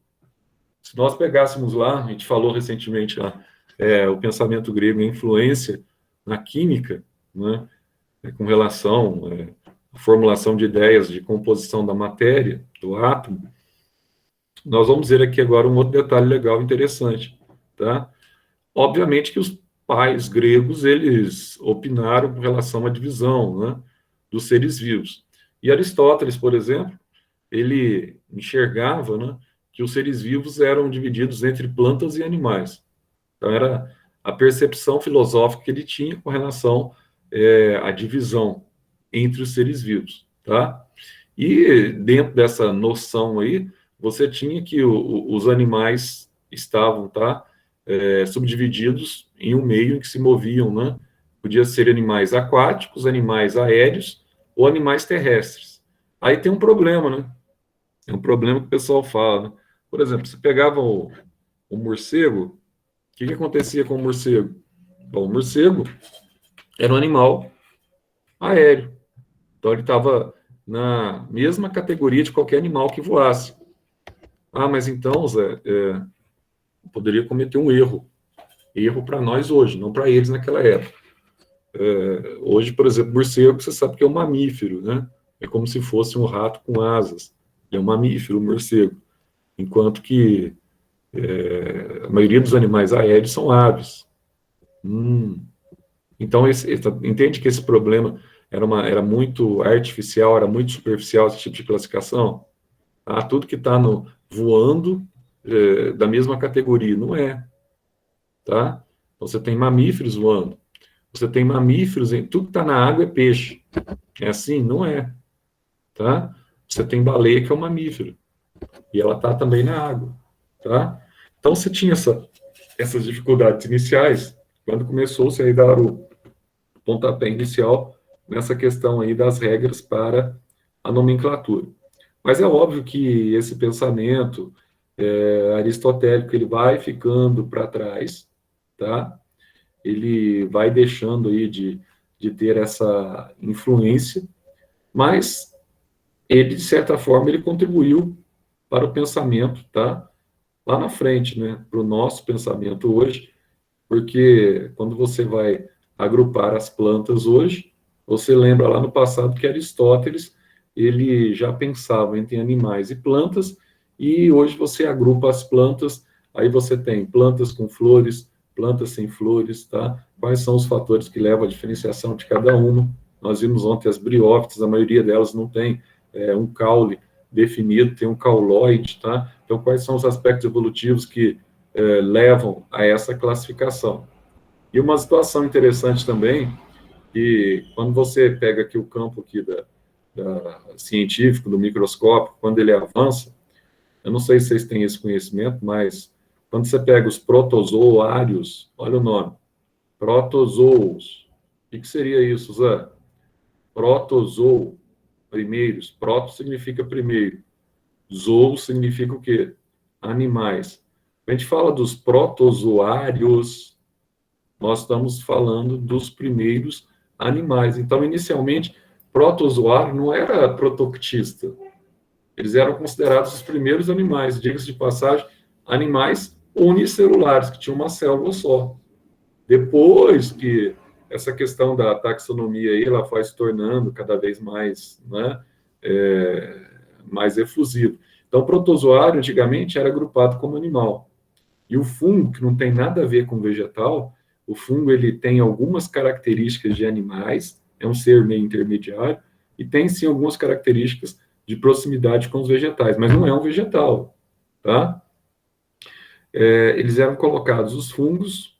Se nós pegássemos lá, a gente falou recentemente lá, o pensamento grego e a influência na química, né, com relação à formulação de ideias de composição da matéria, do átomo, nós vamos ver aqui agora um outro detalhe legal, interessante, tá? Obviamente que os pais gregos, eles opinaram com relação à divisão, né, dos seres vivos. E Aristóteles, por exemplo, ele enxergava, né, que os seres vivos eram divididos entre plantas e animais. Então, era a percepção filosófica que ele tinha com relação à divisão entre os seres vivos, tá? E dentro dessa noção aí, você tinha que os animais estavam, tá, subdivididos em um meio em que se moviam, né, Podia ser animais aquáticos, animais aéreos ou animais terrestres. Aí tem um problema, né? É um problema que o pessoal fala, né? Por exemplo, você pegava o morcego, o que acontecia com o morcego? Bom, o morcego era um animal aéreo. Então ele estava na mesma categoria de qualquer animal que voasse. Ah, mas então, Zé, poderia cometer um erro. Erro para nós hoje, não para eles naquela época. Hoje, por exemplo, morcego, você sabe que é um mamífero, né? É como se fosse um rato com asas. Ele é um mamífero, um morcego. Enquanto que a maioria dos animais aéreos são aves. Então, entende que esse problema era muito artificial, era muito superficial, esse tipo de classificação? Ah, tudo que está voando da mesma categoria. Não é, tá? Então, você tem mamíferos voando. Você tem mamíferos, tudo que está na água é peixe. É assim? Não é, tá? Você tem baleia, que é um mamífero. E ela está também na água, tá? Então, você tinha essas dificuldades iniciais quando começou-se a dar o pontapé inicial nessa questão aí das regras para a nomenclatura. Mas é óbvio que esse pensamento aristotélico ele vai ficando para trás, tá? Ele vai deixando aí de ter essa influência, mas ele, de certa forma, ele contribuiu para o pensamento, tá? Lá na frente, né? Para o nosso pensamento hoje, porque quando você vai agrupar as plantas hoje, você lembra lá no passado que Aristóteles ele já pensava entre animais e plantas, e hoje você agrupa as plantas, aí você tem plantas com flores, plantas sem flores, tá? Quais são os fatores que levam à diferenciação de cada uma? Nós vimos ontem as briófitas, a maioria delas não tem um caule definido, tem um cauloide, tá? Então, quais são os aspectos evolutivos que levam a essa classificação? E uma situação interessante também, que quando você pega aqui o campo aqui científico, do microscópio, quando ele avança, eu não sei se vocês têm esse conhecimento, mas quando você pega os protozoários, olha o nome, protozoos, o que seria isso, Zé? Protozoo, primeiros, proto significa primeiro, zoo significa o quê? Animais. A gente fala dos protozoários, nós estamos falando dos primeiros animais. Então, inicialmente, protozoário não era protoctista. Eles eram considerados os primeiros animais, diga-se de passagem, animais unicelulares, que tinham uma célula só. Depois que essa questão da taxonomia aí, ela vai se tornando cada vez mais, né, mais efusivo. Então, o protozoário, antigamente, era agrupado como animal. E o fungo, que não tem nada a ver com vegetal, o fungo ele tem algumas características de animais, é um ser meio intermediário, e tem sim algumas características de proximidade com os vegetais, mas não é um vegetal, tá? Eles eram colocados, os fungos,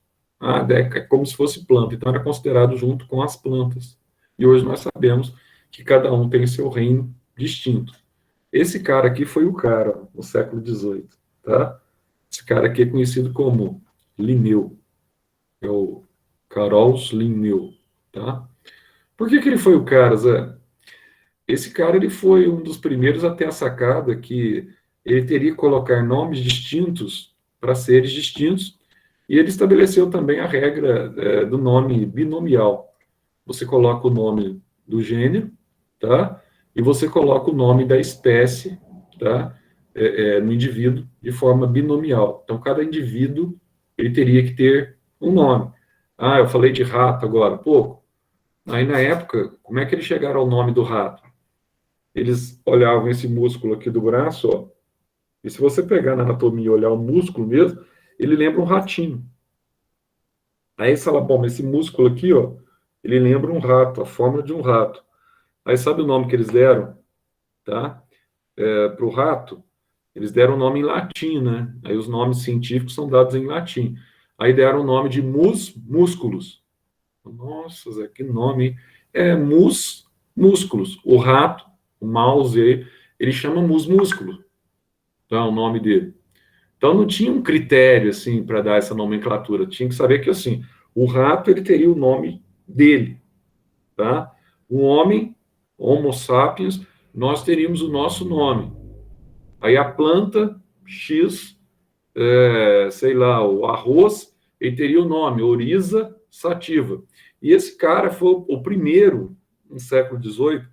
como se fosse planta, então era considerado junto com as plantas. E hoje nós sabemos que cada um tem seu reino distinto. Esse cara aqui foi o cara, no século XVIII, tá? Esse cara aqui é conhecido como Linneu, é o Carolus Linneu, tá? Por que ele foi o cara, Zé? Esse cara ele foi um dos primeiros a ter a sacada que ele teria que colocar nomes distintos para seres distintos, e ele estabeleceu também a regra do nome binomial. Você coloca o nome do gênero, tá? E você coloca o nome da espécie, tá? No indivíduo de forma binomial. Então, cada indivíduo ele teria que ter um nome. Ah, eu falei de rato agora, pouco. Aí, na época, como é que eles chegaram ao nome do rato? Eles olhavam esse músculo aqui do braço, ó, e se você pegar na anatomia e olhar o músculo mesmo, ele lembra um ratinho. Aí você fala, bom, mas esse músculo aqui, ó, ele lembra um rato, a forma de um rato. Aí sabe o nome que eles deram, tá? Para o rato? Eles deram o nome em latim, né? Aí os nomes científicos são dados em latim. Aí deram o nome de músculos. Nossa, Zé, que nome, hein? Músculos. O rato, o mouse, ele chama músculo. Então, é o nome dele. Então, não tinha um critério, assim, para dar essa nomenclatura. Tinha que saber que, assim, o rato, ele teria o nome dele, tá? O homem, Homo sapiens, nós teríamos o nosso nome. Aí a planta X, sei lá, o arroz, ele teria o nome Oryza sativa. E esse cara foi o primeiro, no século XVIII,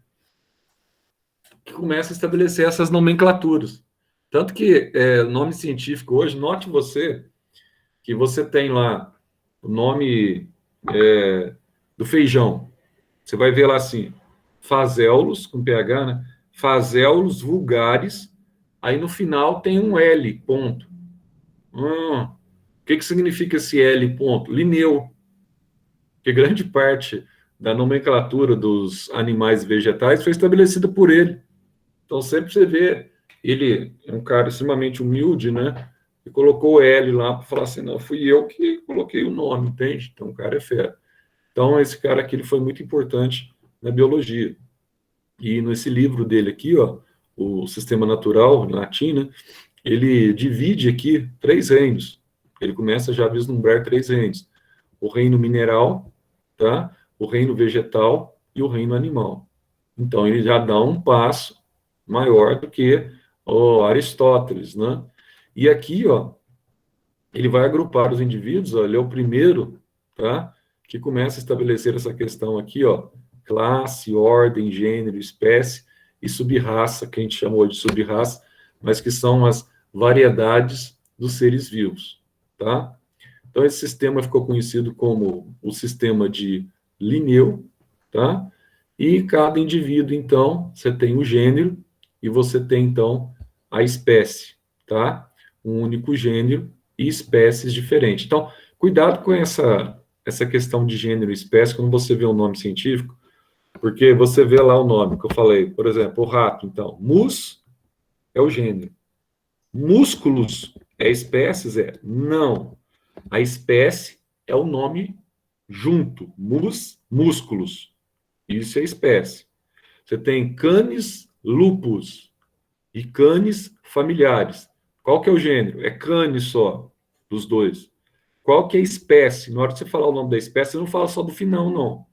que começa a estabelecer essas nomenclaturas. Tanto que o nome científico hoje, note você, que você tem lá o nome do feijão. Você vai ver lá assim, Phaseolus, com PH, né? Phaseolus vulgaris, aí no final tem um L, ponto. O que significa esse L, ponto? Linneu, que grande parte da nomenclatura dos animais e vegetais foi estabelecida por ele. Então, sempre você vê, ele é um cara extremamente humilde, né? E colocou o L lá para falar assim, não, fui eu que coloquei o nome, entende? Então, o cara é fera. Então, esse cara aqui ele foi muito importante na biologia. E nesse livro dele aqui, ó, o Sistema Natural, em latim, né? Ele divide aqui 3 reinos. Ele começa já a vislumbrar 3 reinos. O reino mineral, tá? O reino vegetal e o reino animal. Então, ele já dá um passo maior do que o Aristóteles, né? E aqui, ó, ele vai agrupar os indivíduos, ó, ele é o primeiro, tá? Que começa a estabelecer essa questão aqui, ó, classe, ordem, gênero, espécie e subraça, que a gente chamou de subraça, mas que são as variedades dos seres vivos, tá? Então, esse sistema ficou conhecido como o sistema de Linneu, tá? E cada indivíduo, então, você tem o gênero e você tem, então, a espécie, tá? Um único gênero e espécies diferentes. Então, cuidado com essa questão de gênero e espécie quando você vê um nome científico, porque você vê lá o nome que eu falei, por exemplo, o rato, então, mus é o gênero. Músculos é espécies? Não. A espécie é o nome junto, músculos. Isso é espécie. Você tem canis lupus e canis familiares. Qual que é o gênero? É canis só, dos dois. Qual que é a espécie? Na hora que você falar o nome da espécie, você não fala só do final, não.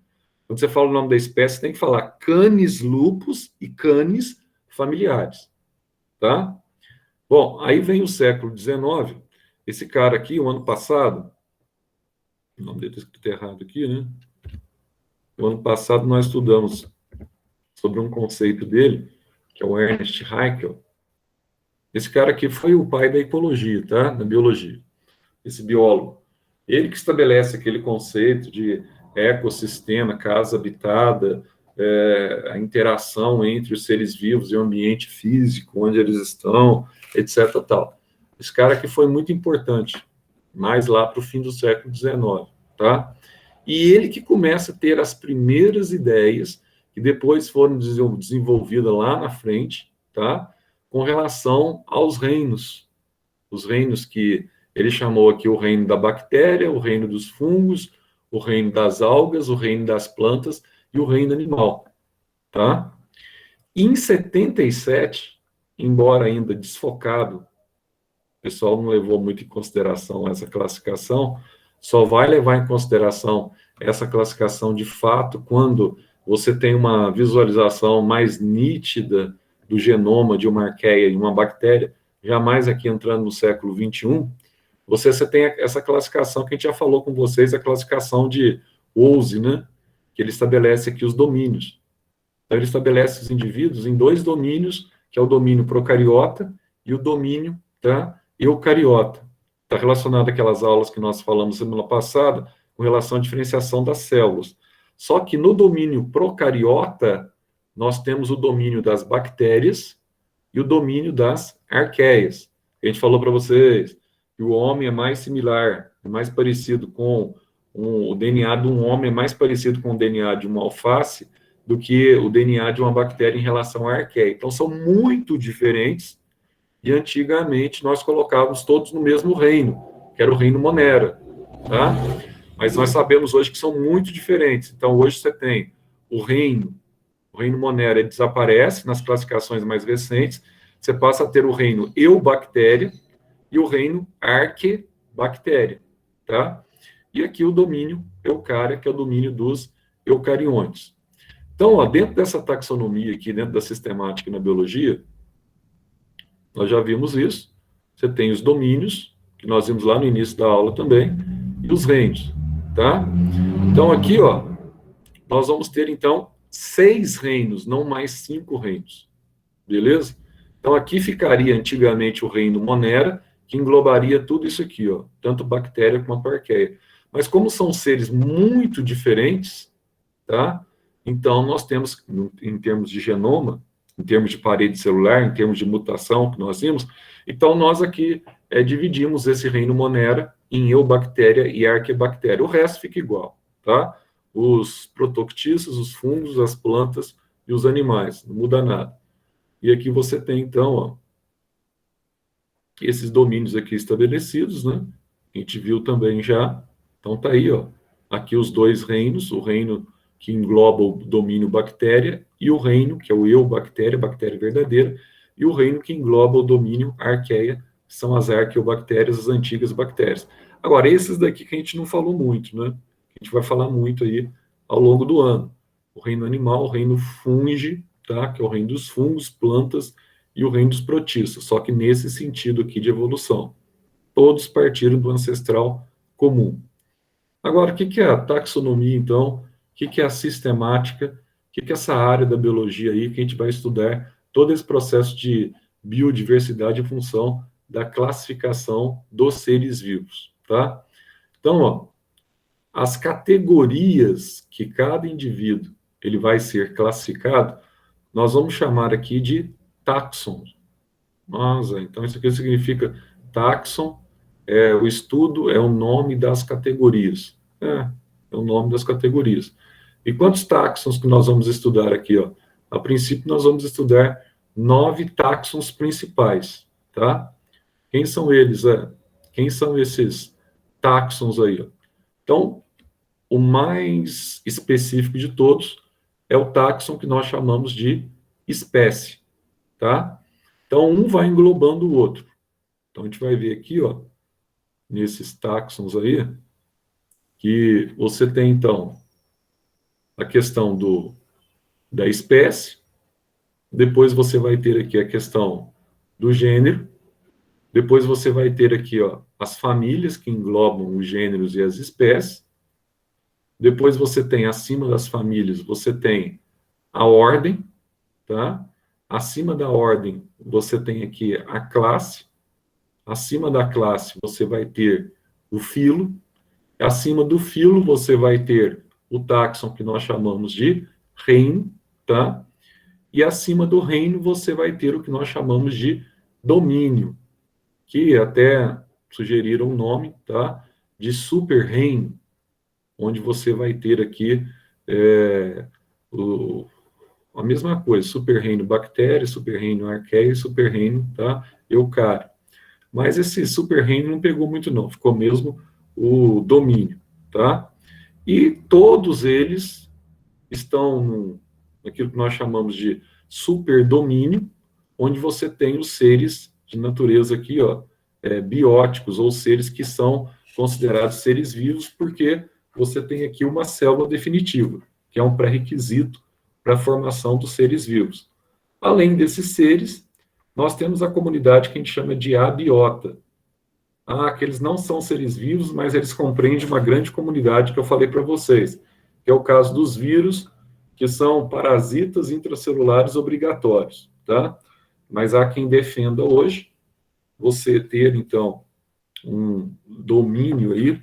Quando você fala o nome da espécie, você tem que falar canis lupus e canis familiares, tá? Bom, aí vem o século XIX. Esse cara aqui, o ano passado, o nome dele está escrito errado aqui, né? O ano passado nós estudamos sobre um conceito dele, que é o Ernst Haeckel. Esse cara aqui foi o pai da ecologia, tá? Da biologia. Esse biólogo. Ele que estabelece aquele conceito de ecossistema, casa habitada, a interação entre os seres vivos e o ambiente físico, onde eles estão, etc. Tal. Esse cara aqui foi muito importante, mais lá para o fim do século XIX, tá? E ele que começa a ter as primeiras ideias, que depois foram desenvolvidas lá na frente, tá? Com relação aos reinos. Os reinos que ele chamou aqui o reino da bactéria, o reino dos fungos, o reino das algas, o reino das plantas e o reino animal, tá? Em 77, embora ainda desfocado, o pessoal não levou muito em consideração essa classificação, só vai levar em consideração essa classificação de fato quando você tem uma visualização mais nítida do genoma de uma arqueia e uma bactéria, jamais aqui entrando no século 21, você tem essa classificação que a gente já falou com vocês, a classificação de Woese, né? Que ele estabelece aqui os domínios. Então, ele estabelece os indivíduos em 2 domínios, que é o domínio procariota e o domínio, tá, eucariota. Está relacionado àquelas aulas que nós falamos semana passada, com relação à diferenciação das células. Só que no domínio procariota, nós temos o domínio das bactérias e o domínio das arqueias. A gente falou para vocês que o homem é mais similar, é mais parecido com o DNA de um homem, é mais parecido com o DNA de uma alface do que o DNA de uma bactéria em relação à arqueia. Então, são muito diferentes e antigamente nós colocávamos todos no mesmo reino, que era o reino Monera, tá? Mas nós sabemos hoje que são muito diferentes. Então, hoje você tem o reino Monera, ele desaparece nas classificações mais recentes, você passa a ter o reino Eubactéria e o reino Arquebactéria, tá? e aqui o domínio eucária, que é o domínio dos eucariontes. Então, ó, dentro dessa taxonomia aqui, dentro da sistemática na biologia, nós já vimos isso. Você tem os domínios, que nós vimos lá no início da aula também, e os reinos, tá? Então, aqui, ó, nós vamos ter, então, 6 reinos, não mais 5 reinos, beleza? Então, aqui ficaria antigamente o reino Monera, que englobaria tudo isso aqui, ó, tanto bactéria como a arqueia. Mas como são seres muito diferentes, tá? Então, nós temos, em termos de genoma, em termos de parede celular, em termos de mutação que nós vimos, então nós aqui dividimos esse reino Monera em eubactéria e arquebactéria. O resto fica igual, tá? Os protoctistas, os fungos, as plantas e os animais, não muda nada. E aqui você tem, então, ó, esses domínios aqui estabelecidos, né? A gente viu também já. Então, tá aí, ó. Aqui os 2 reinos, o reino que engloba o domínio bactéria e o reino, que é o eubactéria, bactéria verdadeira, e o reino que engloba o domínio arqueia, que são as arqueobactérias, as antigas bactérias. Agora, esses daqui que a gente não falou muito, né? A gente vai falar muito aí ao longo do ano. O reino animal, o reino fungi, tá? Que é o reino dos fungos, plantas e o reino dos protistas, só que nesse sentido aqui de evolução. Todos partiram do ancestral comum. Agora, o que é a taxonomia, então? O que é a sistemática? O que é essa área da biologia aí que a gente vai estudar todo esse processo de biodiversidade em função da classificação dos seres vivos, tá? Então, ó, as categorias que cada indivíduo ele vai ser classificado, nós vamos chamar aqui de táxons. Nossa, então isso aqui significa táxon, o estudo é o nome das categorias. É o nome das categorias. E quantos táxons que nós vamos estudar aqui, ó? A princípio, nós vamos estudar 9 táxons principais, tá? Quem são eles? Quem são esses táxons aí, ó? Então, o mais específico de todos é o táxon que nós chamamos de espécie, tá? Então, um vai englobando o outro. Então, a gente vai ver aqui, ó, nesses táxons aí, que você tem, então, a questão da espécie, depois você vai ter aqui a questão do gênero, depois você vai ter aqui, ó, as famílias que englobam os gêneros e as espécies, depois você tem, acima das famílias, você tem a ordem, tá? Acima da ordem, você tem aqui a classe, acima da classe, você vai ter o filo, acima do filo, você vai ter o táxon, que nós chamamos de reino, tá? E acima do reino, você vai ter o que nós chamamos de domínio, que até sugeriram o nome, tá? De super-reino, onde você vai ter aqui a mesma coisa, super-reino bactéria, super-reino arqueia, super-reino, tá? Eucário. Mas esse super-reino não pegou muito não, ficou mesmo o domínio, tá? E todos eles estão naquilo que nós chamamos de superdomínio, onde você tem os seres de natureza aqui, ó, bióticos, ou seres que são considerados seres vivos, porque você tem aqui uma célula definitiva, que é um pré-requisito para a formação dos seres vivos. Além desses seres, nós temos a comunidade que a gente chama de abiota. Que eles não são seres vivos, mas eles compreendem uma grande comunidade que eu falei para vocês, que é o caso dos vírus, que são parasitas intracelulares obrigatórios, tá? Mas há quem defenda hoje você ter, então, um domínio aí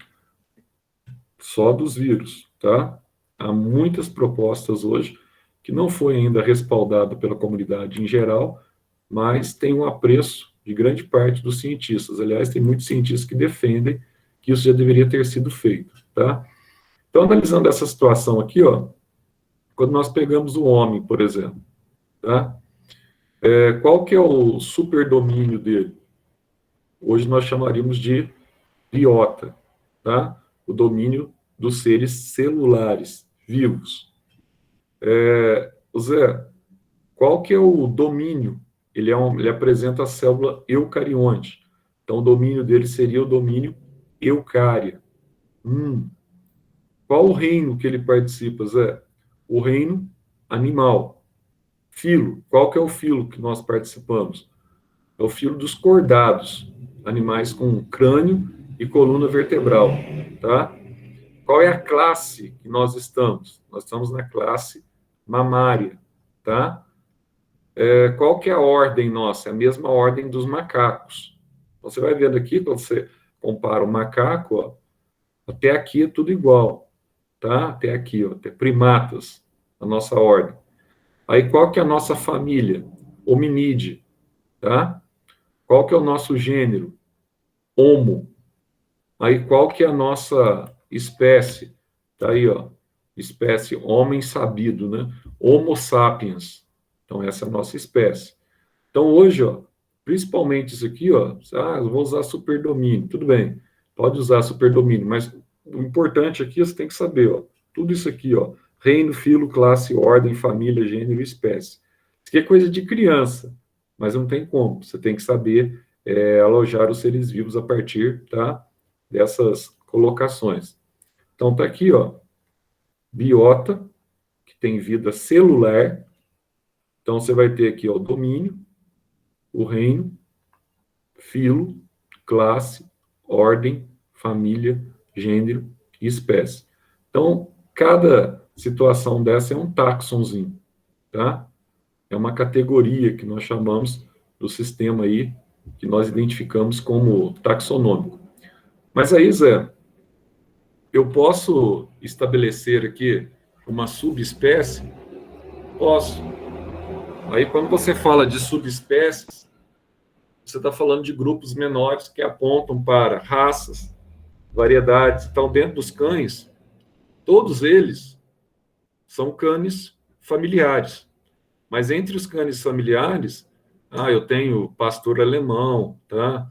só dos vírus, tá? Há muitas propostas hoje que não foi ainda respaldado pela comunidade em geral, mas tem um apreço de grande parte dos cientistas. Aliás, tem muitos cientistas que defendem que isso já deveria ter sido feito, tá? Então, analisando essa situação aqui, ó, quando nós pegamos o homem, por exemplo, tá? Qual que é o superdomínio dele? Hoje nós chamaríamos de biota, tá? O domínio dos seres celulares, vivos. Zé, qual que é o domínio? Ele apresenta a célula eucarionte. Então, o domínio dele seria o domínio eucária. Qual o reino que ele participa, Zé? O reino animal. Filo. Qual que é o filo que nós participamos? É o filo dos cordados, animais com crânio e coluna vertebral, tá? Qual é a classe que nós estamos? Nós estamos na classe mamária, tá? Qual que é a ordem nossa? É a mesma ordem dos macacos. Você vai vendo aqui, quando você compara o macaco, ó, até aqui é tudo igual, tá? Até aqui, ó, até primatas, a nossa ordem. Aí qual que é a nossa família? Hominídeo, tá? Qual que é o nosso gênero? Homo. Aí qual que é a nossa espécie? Tá aí, ó. Espécie homem sabido, né? Homo sapiens. Então essa é a nossa espécie. Então hoje, ó, principalmente isso aqui, ó, eu vou usar superdomínio. Tudo bem. Pode usar superdomínio, mas o importante aqui você tem que saber, ó, tudo isso aqui, ó, reino, filo, classe, ordem, família, gênero, espécie. Isso aqui é coisa de criança, mas não tem como. Você tem que saber alojar os seres vivos a partir, tá, dessas colocações. Então tá aqui, ó, biota, que tem vida celular. Então você vai ter aqui, ó, o domínio, o reino, filo, classe, ordem, família, gênero e espécie. Então, cada situação dessa é um taxonzinho, tá? É uma categoria que nós chamamos do sistema aí, que nós identificamos como taxonômico. Mas aí, Zé, eu posso estabelecer aqui uma subespécie? Posso. Aí, quando você fala de subespécies, você está falando de grupos menores que apontam para raças, variedades. Então, dentro dos cães, todos eles são canes familiares. Mas entre os canes familiares, eu tenho pastor alemão, tá?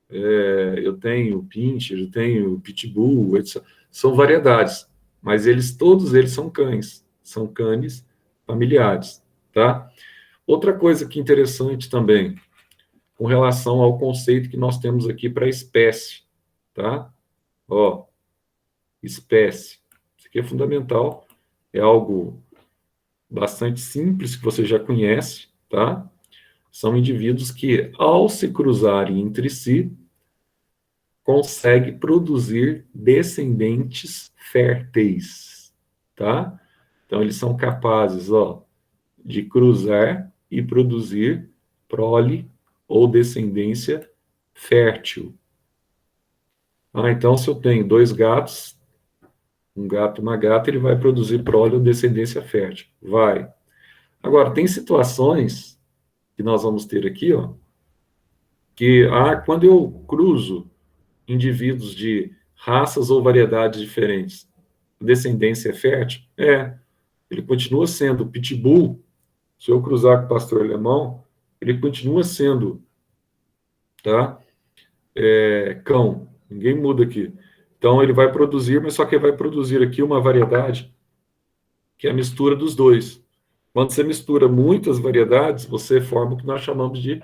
Eu tenho pincher, eu tenho pitbull, etc. São variedades, mas todos eles são canes familiares, tá? Outra coisa que é interessante também, com relação ao conceito que nós temos aqui para espécie, tá? Ó, espécie. Isso aqui é fundamental, é algo bastante simples que você já conhece, tá? São indivíduos que, ao se cruzarem entre si, conseguem produzir descendentes férteis, tá? Então, eles são capazes, ó, de cruzar e produzir prole ou descendência fértil. Então, se eu tenho 2 gatos, um gato e uma gata, ele vai produzir prole ou descendência fértil. Vai. Agora, tem situações que nós vamos ter aqui, ó, que quando eu cruzo indivíduos de raças ou variedades diferentes, descendência é fértil? Ele continua sendo pitbull. Se eu cruzar com o pastor alemão, ele continua sendo, tá? Cão. Ninguém muda aqui. Então, ele vai produzir, mas só que ele vai produzir aqui uma variedade que é a mistura dos dois. Quando você mistura muitas variedades, você forma o que nós chamamos de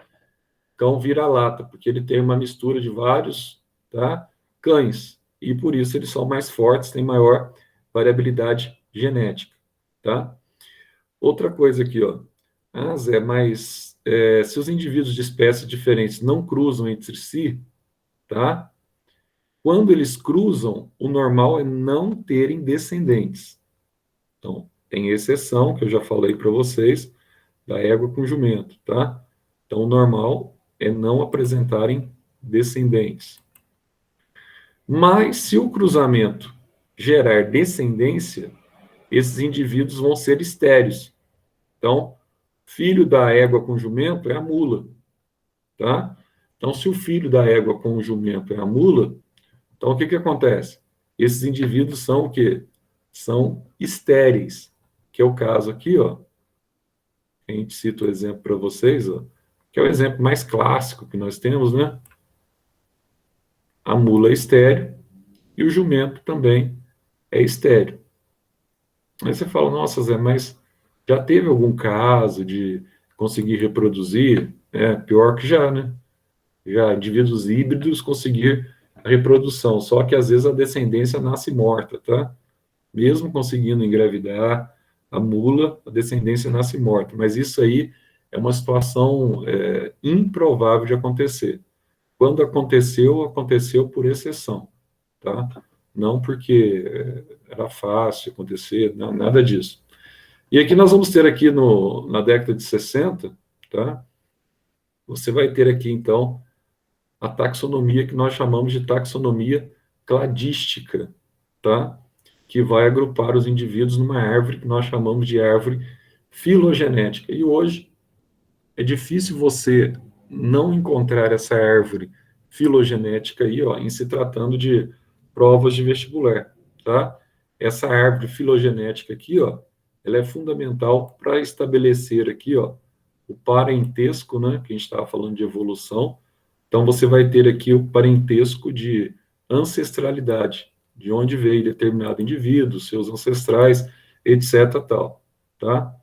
cão vira-lata, porque ele tem uma mistura de vários, tá, cães, e por isso eles são mais fortes, têm maior variabilidade genética, tá? Outra coisa aqui, ó. Zé, mas se os indivíduos de espécies diferentes não cruzam entre si, tá? Quando eles cruzam, o normal é não terem descendentes. Então, tem exceção, que eu já falei para vocês, da égua com jumento, tá? Então, o normal é não apresentarem descendentes. Mas, se o cruzamento gerar descendência, esses indivíduos vão ser estéreos. Então, filho da égua com jumento é a mula, tá? Então, se o filho da égua com o jumento é a mula, então o que acontece? Esses indivíduos são o quê? São estéreis, que é o caso aqui, ó. A gente cita o exemplo para vocês, ó, que é o exemplo mais clássico que nós temos, né? A mula é estéreo e o jumento também é estéreo. Aí você fala, nossa, Zé, mas já teve algum caso de conseguir reproduzir? Pior que já, né? Já indivíduos híbridos conseguir a reprodução, só que às vezes a descendência nasce morta, tá? Mesmo conseguindo engravidar a mula, a descendência nasce morta, mas isso aí é uma situação improvável de acontecer. Quando aconteceu, aconteceu por exceção, tá? Não porque era fácil acontecer, não, nada disso. E aqui nós vamos ter aqui na década de 60, tá? Você vai ter aqui, então, a taxonomia que nós chamamos de taxonomia cladística, tá? Que vai agrupar os indivíduos numa árvore que nós chamamos de árvore filogenética. E hoje é difícil você não encontrar essa árvore filogenética aí, ó, em se tratando de provas de vestibular, tá? Essa árvore filogenética aqui, ó, ela é fundamental para estabelecer aqui, ó, o parentesco, né, que a gente estava falando de evolução. Então, você vai ter aqui o parentesco de ancestralidade, de onde veio determinado indivíduo, seus ancestrais, etc, tal, tá?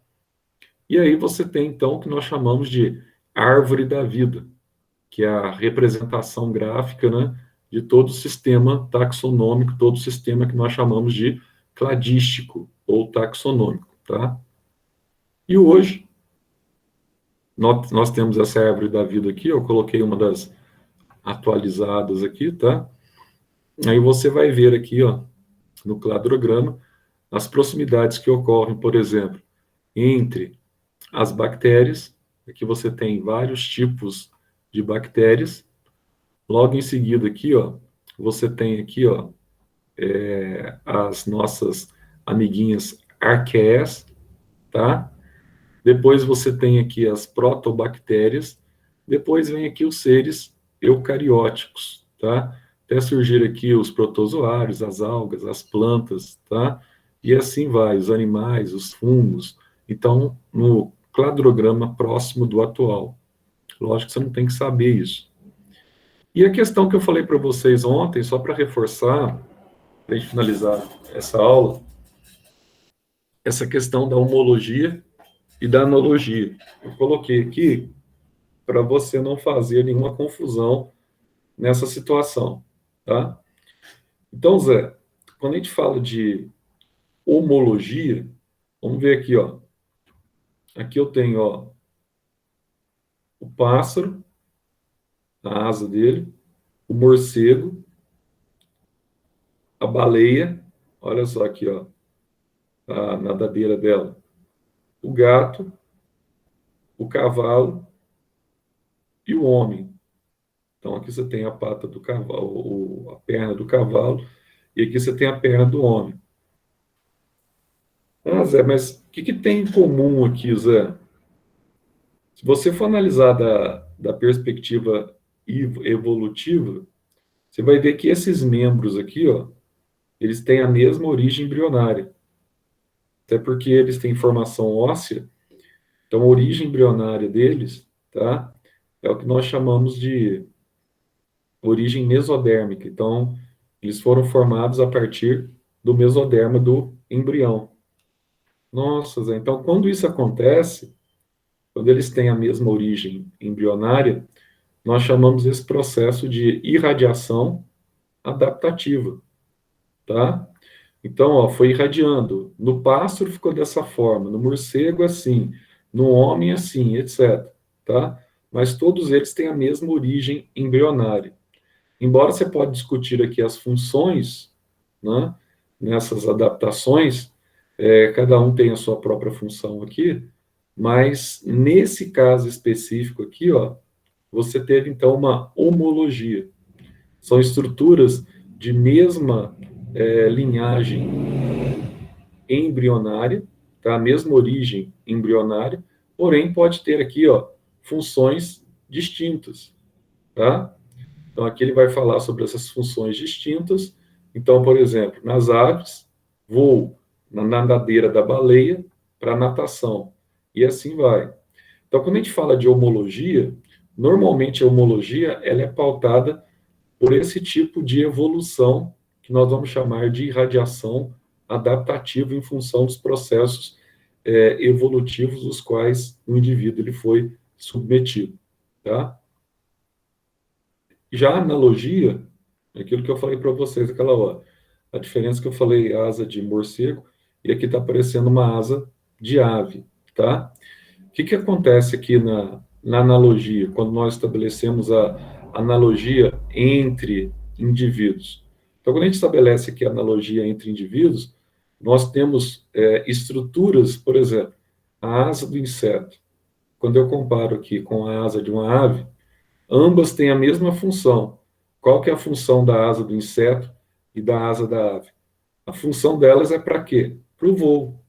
E aí você tem, então, o que nós chamamos de árvore da vida, que é a representação gráfica, né, de todo o sistema taxonômico, todo o sistema que nós chamamos de cladístico ou taxonômico, tá? E hoje, nós temos essa árvore da vida aqui, eu coloquei uma das atualizadas aqui, tá? Aí você vai ver aqui, ó, no cladograma, as proximidades que ocorrem, por exemplo, entre as bactérias. Aqui você tem vários tipos de bactérias. Logo em seguida aqui, ó, você tem aqui, ó, as nossas amiguinhas arqueias, tá? Depois você tem aqui as protobactérias. Depois vem aqui os seres eucarióticos, tá? Até surgir aqui os protozoários, as algas, as plantas, tá? E assim vai, os animais, os fungos. Então, no cladograma próximo do atual. Lógico que você não tem que saber isso. E a questão que eu falei para vocês ontem, só para reforçar, para a gente finalizar essa aula, essa questão da homologia e da analogia. Eu coloquei aqui para você não fazer nenhuma confusão nessa situação, tá? Então, Zé, quando a gente fala de homologia, vamos ver aqui, ó. Aqui eu tenho, ó, o pássaro, a asa dele, o morcego, a baleia, olha só aqui, ó, a nadadeira dela, o gato, o cavalo e o homem. Então aqui você tem a pata do cavalo, a perna do cavalo, e aqui você tem a perna do homem. Ah, Zé, mas o que tem em comum aqui, Zé? Se você for analisar da perspectiva evolutiva, você vai ver que esses membros aqui, ó, eles têm a mesma origem embrionária. Até porque eles têm formação óssea, então a origem embrionária deles, tá? É o que nós chamamos de origem mesodérmica. Então, eles foram formados a partir do mesoderma do embrião. Nossa, Zé, então quando isso acontece, quando eles têm a mesma origem embrionária, nós chamamos esse processo de irradiação adaptativa, tá? Então, ó, foi irradiando. No pássaro ficou dessa forma, no morcego assim, no homem assim, etc, tá? Mas todos eles têm a mesma origem embrionária. Embora você pode discutir aqui as funções, né, nessas adaptações, cada um tem a sua própria função aqui, mas nesse caso específico aqui, ó, você teve então uma homologia. São estruturas de mesma linhagem embrionária, tá? A mesma origem embrionária, porém pode ter aqui, ó, funções distintas, tá? Então, aqui ele vai falar sobre essas funções distintas. Então, por exemplo, nas aves, voo na nadadeira da baleia para natação. E assim vai. Então, quando a gente fala de homologia, normalmente a homologia ela é pautada por esse tipo de evolução que nós vamos chamar de irradiação adaptativa em função dos processos evolutivos dos quais o indivíduo ele foi submetido, tá? Já a analogia, Aquilo que eu falei para vocês aquela hora. A diferença que eu falei asa de morcego e aqui está aparecendo uma asa de ave, tá? O que acontece aqui na analogia, quando nós estabelecemos a analogia entre indivíduos? Então, quando a gente estabelece aqui a analogia entre indivíduos, nós temos estruturas, por exemplo, a asa do inseto. Quando eu comparo aqui com a asa de uma ave, ambas têm a mesma função. Qual que é a função da asa do inseto e da asa da ave? A função delas é para quê? Para o voo.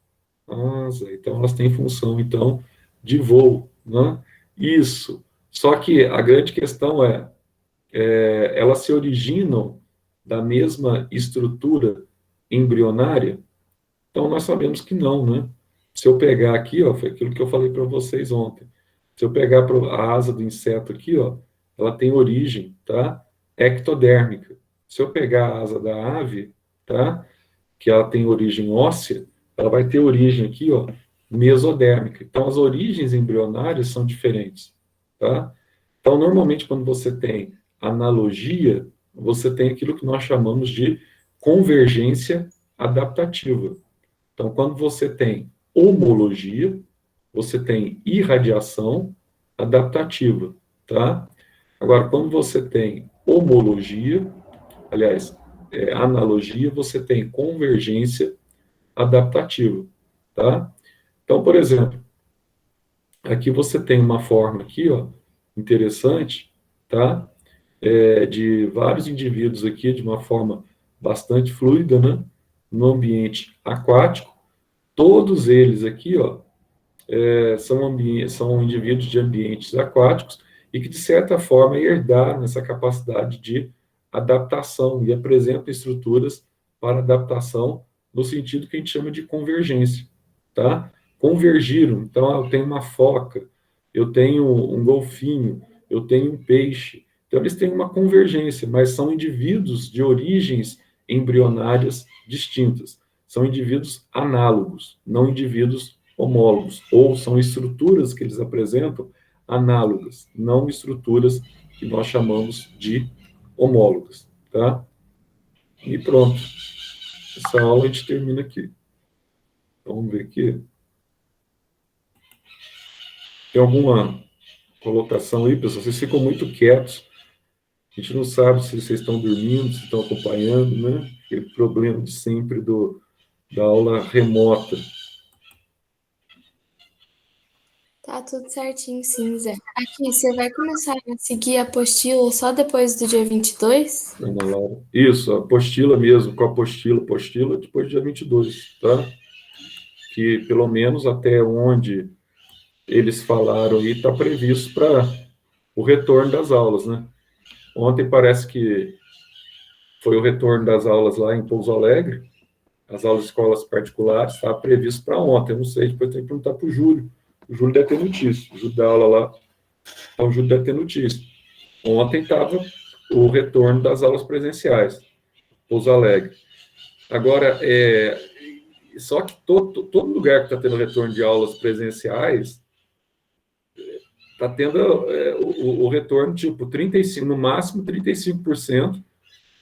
Asa, então elas têm função, então, de voo, né? Isso. Só que a grande questão elas se originam da mesma estrutura embrionária? Então nós sabemos que não, né? Se eu pegar aqui, ó, foi aquilo que eu falei para vocês ontem. Se eu pegar a asa do inseto aqui, ó, ela tem origem, tá? Ectodérmica. Se eu pegar a asa da ave, tá? Que ela tem origem óssea, ela vai ter origem aqui, ó, mesodérmica. Então, as origens embrionárias são diferentes, tá? Então, normalmente, quando você tem analogia, você tem aquilo que nós chamamos de convergência adaptativa. Então, quando você tem homologia, você tem irradiação adaptativa, tá? Agora, quando você tem homologia, aliás, analogia, você tem convergência adaptativa, tá? Então, por exemplo, aqui você tem uma forma aqui, ó, interessante, tá? De vários indivíduos aqui de uma forma bastante fluida, né? No ambiente aquático, todos eles aqui, ó, são indivíduos de ambientes aquáticos e que, de certa forma, herdaram essa capacidade de adaptação e apresentam estruturas para adaptação no sentido que a gente chama de convergência, tá? Convergiram. Então, eu tenho uma foca, eu tenho um golfinho, eu tenho um peixe. Então, eles têm uma convergência, mas são indivíduos de origens embrionárias distintas. São indivíduos análogos, não indivíduos homólogos, ou são estruturas que eles apresentam análogas, não estruturas que nós chamamos de homólogas, tá? E pronto. Essa aula a gente termina aqui. Vamos ver aqui. Tem alguma colocação aí, pessoal? Vocês ficam muito quietos. A gente não sabe se vocês estão dormindo, se estão acompanhando, né? Aquele problema de sempre da aula remota. Tá tudo certinho, sim, Zé. Aqui, você vai começar a seguir a apostila só depois do dia 22? Ana Laura. Isso, a apostila mesmo, com a apostila depois do dia 22, tá? Que pelo menos até onde eles falaram aí está previsto para o retorno das aulas, né? Ontem parece que foi o retorno das aulas lá em Pouso Alegre, as aulas de escolas particulares, está previsto para ontem, eu não sei, depois tem que perguntar para o Júlio. O Júlio deve ter notícia, o Júlio dá aula lá, então o Júlio deve ter notícia. Ontem estava o retorno das aulas presenciais, Pouso Alegre. Agora, só que todo lugar que está tendo retorno de aulas presenciais está tendo o retorno, tipo, 35%, no máximo 35%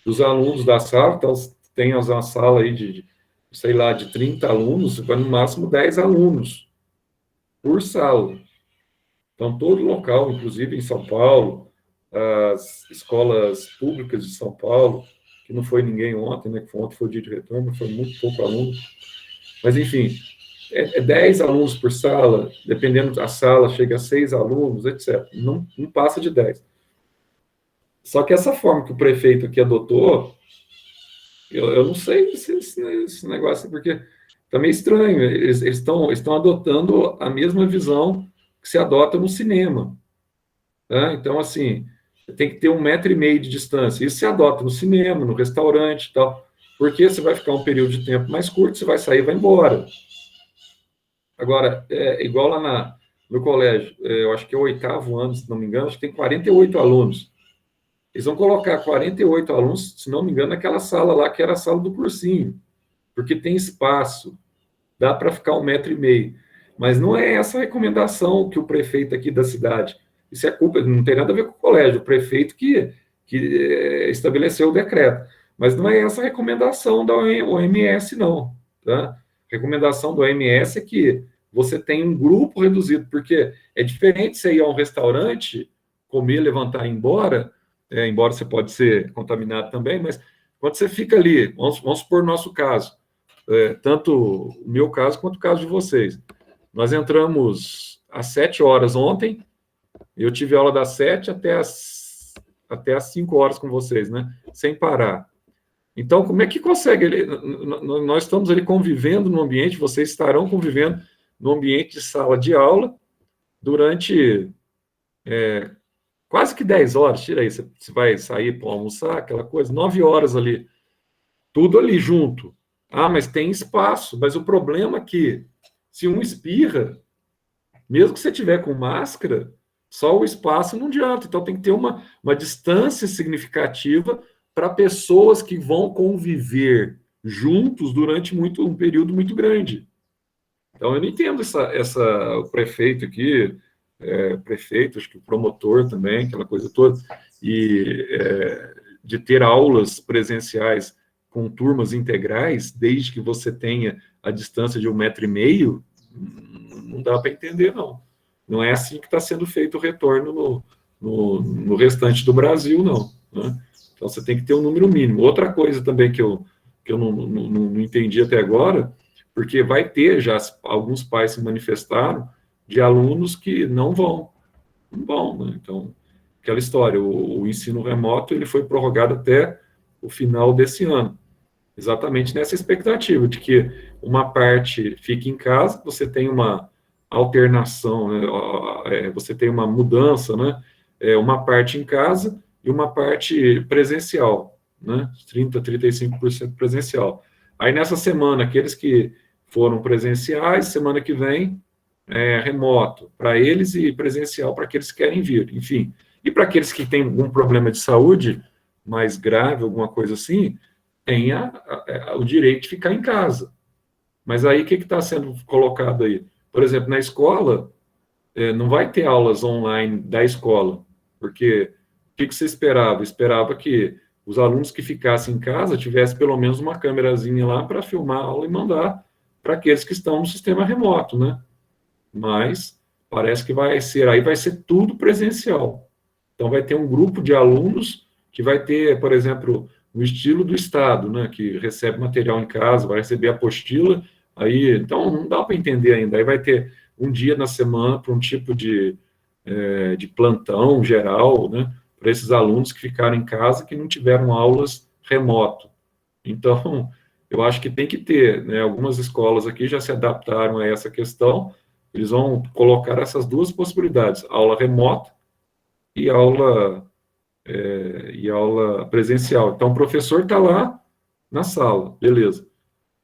dos alunos da sala. Então, tem uma sala aí sei lá, de 30 alunos, vai no máximo 10 alunos por sala. Então, todo local, inclusive em São Paulo, as escolas públicas de São Paulo, que não foi ninguém ontem, né, que ontem foi o dia de retorno, foi muito pouco aluno. Mas, enfim, 10 alunos por sala, dependendo da sala, chega a 6 alunos, etc. Não passa de 10. Só que essa forma que o prefeito aqui adotou, eu não sei se esse negócio, porque tá meio estranho. Eles estão adotando a mesma visão que se adota no cinema. Né? Então, assim, tem que ter 1,5 m de distância. Isso se adota no cinema, no restaurante e tal. Porque você vai ficar um período de tempo mais curto, você vai sair e vai embora. Agora, igual lá no colégio, eu acho que é o 8º ano, se não me engano, acho que tem 48 alunos. Eles vão colocar 48 alunos, se não me engano, naquela sala lá, que era a sala do cursinho, porque tem espaço, dá para ficar 1,5 m. Mas não é essa a recomendação que o prefeito aqui da cidade, isso é culpa, não tem nada a ver com o colégio, o prefeito que que estabeleceu o decreto. Mas não é essa a recomendação da OMS, não. Tá? A recomendação da OMS é que você tem um grupo reduzido, porque é diferente você ir a um restaurante, comer, levantar e ir embora, embora você pode ser contaminado também, mas quando você fica ali, vamos supor o nosso caso, tanto o meu caso quanto o caso de vocês. Nós entramos às 7 horas ontem, eu tive aula das 7 até as 5 horas com vocês, né? Sem parar. Então, como é que consegue? Nós estamos ali convivendo no ambiente, vocês estarão convivendo no ambiente de sala de aula durante quase que 10 horas. Tira aí, você vai sair para almoçar, aquela coisa, 9 horas ali, tudo ali junto. Ah, mas tem espaço. Mas o problema é que, se um espirra, mesmo que você tiver com máscara, só o espaço não adianta. Então, tem que ter uma distância significativa para pessoas que vão conviver juntos durante um período muito grande. Então, eu não entendo o prefeito aqui, prefeito, acho que o promotor também, aquela coisa toda, e de ter aulas presenciais com turmas integrais, desde que você tenha a distância de 1,5 metro, não dá para entender, não. Não é assim que está sendo feito o retorno no restante do Brasil, não. Né? Então, você tem que ter um número mínimo. Outra coisa também que eu não entendi até agora, porque vai ter já, alguns pais se manifestaram, de alunos que não vão. Não vão, né? Então, aquela história, o ensino remoto ele foi prorrogado até o final desse ano. Exatamente nessa expectativa de que uma parte fique em casa, você tem uma alternação, né? Você tem uma mudança, né? Uma parte em casa e uma parte presencial, né? 35% presencial. Aí nessa semana, aqueles que foram presenciais, semana que vem, remoto para eles e presencial para aqueles que querem vir, enfim. E para aqueles que têm algum problema de saúde mais grave, alguma coisa assim, tem o direito de ficar em casa. Mas aí o que está sendo colocado aí? Por exemplo, na escola, não vai ter aulas online da escola, porque o que você esperava? Esperava que os alunos que ficassem em casa tivessem pelo menos uma câmerazinha lá para filmar a aula e mandar para aqueles que estão no sistema remoto, né? Mas parece que vai ser tudo presencial. Então vai ter um grupo de alunos que vai ter, por exemplo, no estilo do Estado, né, que recebe material em casa, vai receber apostila, aí, então não dá para entender ainda. Aí vai ter um dia na semana para um tipo de plantão geral, né, para esses alunos que ficaram em casa, que não tiveram aulas remoto. Então, eu acho que tem que ter, né, algumas escolas aqui já se adaptaram a essa questão, eles vão colocar essas duas possibilidades, aula remota e aula presencial. Então, o professor está lá na sala, beleza.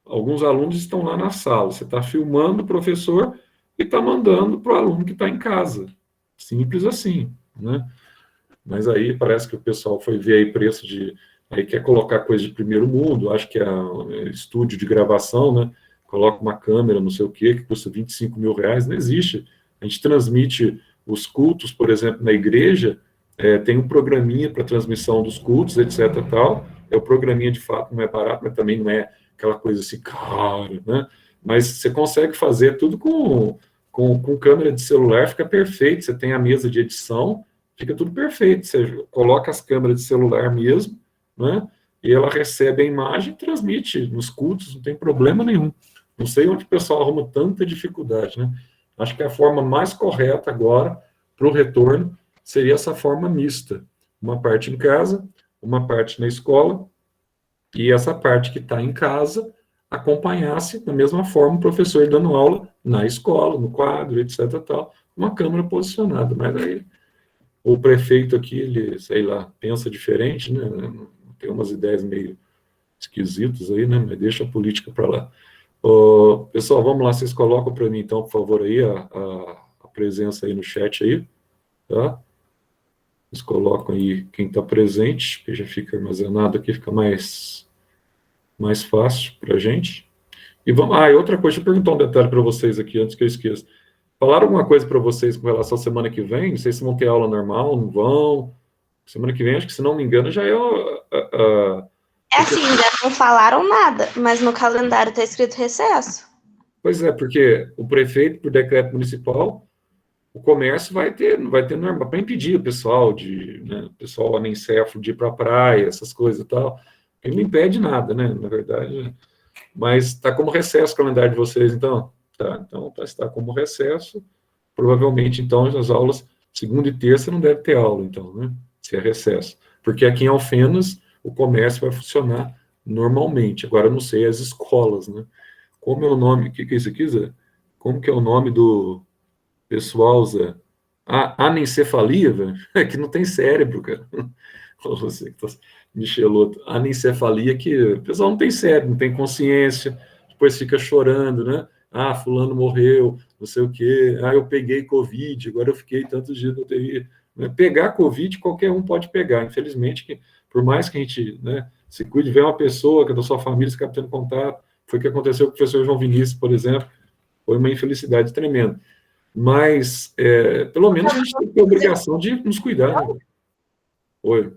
Alguns alunos estão lá na sala. Você está filmando o professor e está mandando para o aluno que está em casa. Simples assim, né? Mas aí parece que o pessoal foi ver aí preço de... Aí quer colocar coisa de primeiro mundo, acho que é estúdio de gravação, né? Coloca uma câmera, não sei o quê, que custa 25 mil reais. Não existe. A gente transmite os cultos, por exemplo, na igreja, tem um programinha para transmissão dos cultos, etc. Tal. O programinha, de fato, não é barato, mas também não é aquela coisa assim, cara, né? Mas você consegue fazer tudo com câmera de celular, fica perfeito. Você tem a mesa de edição, fica tudo perfeito. Você coloca as câmeras de celular mesmo, né? E ela recebe a imagem e transmite nos cultos, não tem problema nenhum. Não sei onde o pessoal arruma tanta dificuldade, né? Acho que a forma mais correta agora para o retorno seria essa forma mista. Uma parte em casa, uma parte na escola, e essa parte que está em casa acompanhasse da mesma forma o professor dando aula na escola, no quadro, etc. Tal, uma câmera posicionada. Mas aí o prefeito aqui, ele, sei lá, pensa diferente, né? Tem umas ideias meio esquisitas aí, né? Mas deixa a política para lá. Pessoal, vamos lá, vocês colocam para mim, então, por favor, aí a presença aí no chat aí, tá? Vocês colocam aí quem está presente, que já fica armazenado aqui, fica mais fácil para a gente. E vamos. E outra coisa, deixa eu perguntar um detalhe para vocês aqui, antes que eu esqueça. Falaram alguma coisa para vocês com relação à semana que vem? Não sei se vão ter aula normal, não vão. Semana que vem, acho que, se não me engano, já é É assim, ainda não falaram nada, mas no calendário está escrito recesso. Pois é, porque o prefeito, por decreto municipal, o comércio vai ter norma para impedir o pessoal o pessoal anencefalo de ir para a praia, essas coisas e tal. Ele não impede nada, né, na verdade. Mas está como recesso o calendário de vocês, então? Tá, então está como recesso. Provavelmente, então, as aulas, segunda e terça, não deve ter aula, então, né? Se é recesso. Porque aqui em Alfenas, o comércio vai funcionar normalmente. Agora, eu não sei as escolas, né? Como é o nome? O que é isso aqui, Zé? Como que é o nome do pessoal, Zé? Anencefalia, velho? É que não tem cérebro, cara. Você que tá Micheloto. Anencefalia que o pessoal não tem cérebro, não tem consciência, depois fica chorando, né? Ah, fulano morreu, não sei o quê. Ah, eu peguei Covid, agora eu fiquei tantos dias na UTI. Pegar Covid, qualquer um pode pegar. Infelizmente, por mais que a gente, né, se cuide, vê uma pessoa que é da sua família, você acaba tendo contato. Foi o que aconteceu com o professor João Vinícius, por exemplo. Foi uma infelicidade tremenda. Mas, pelo menos, a gente tem que ter a obrigação de nos cuidar, né? Oi.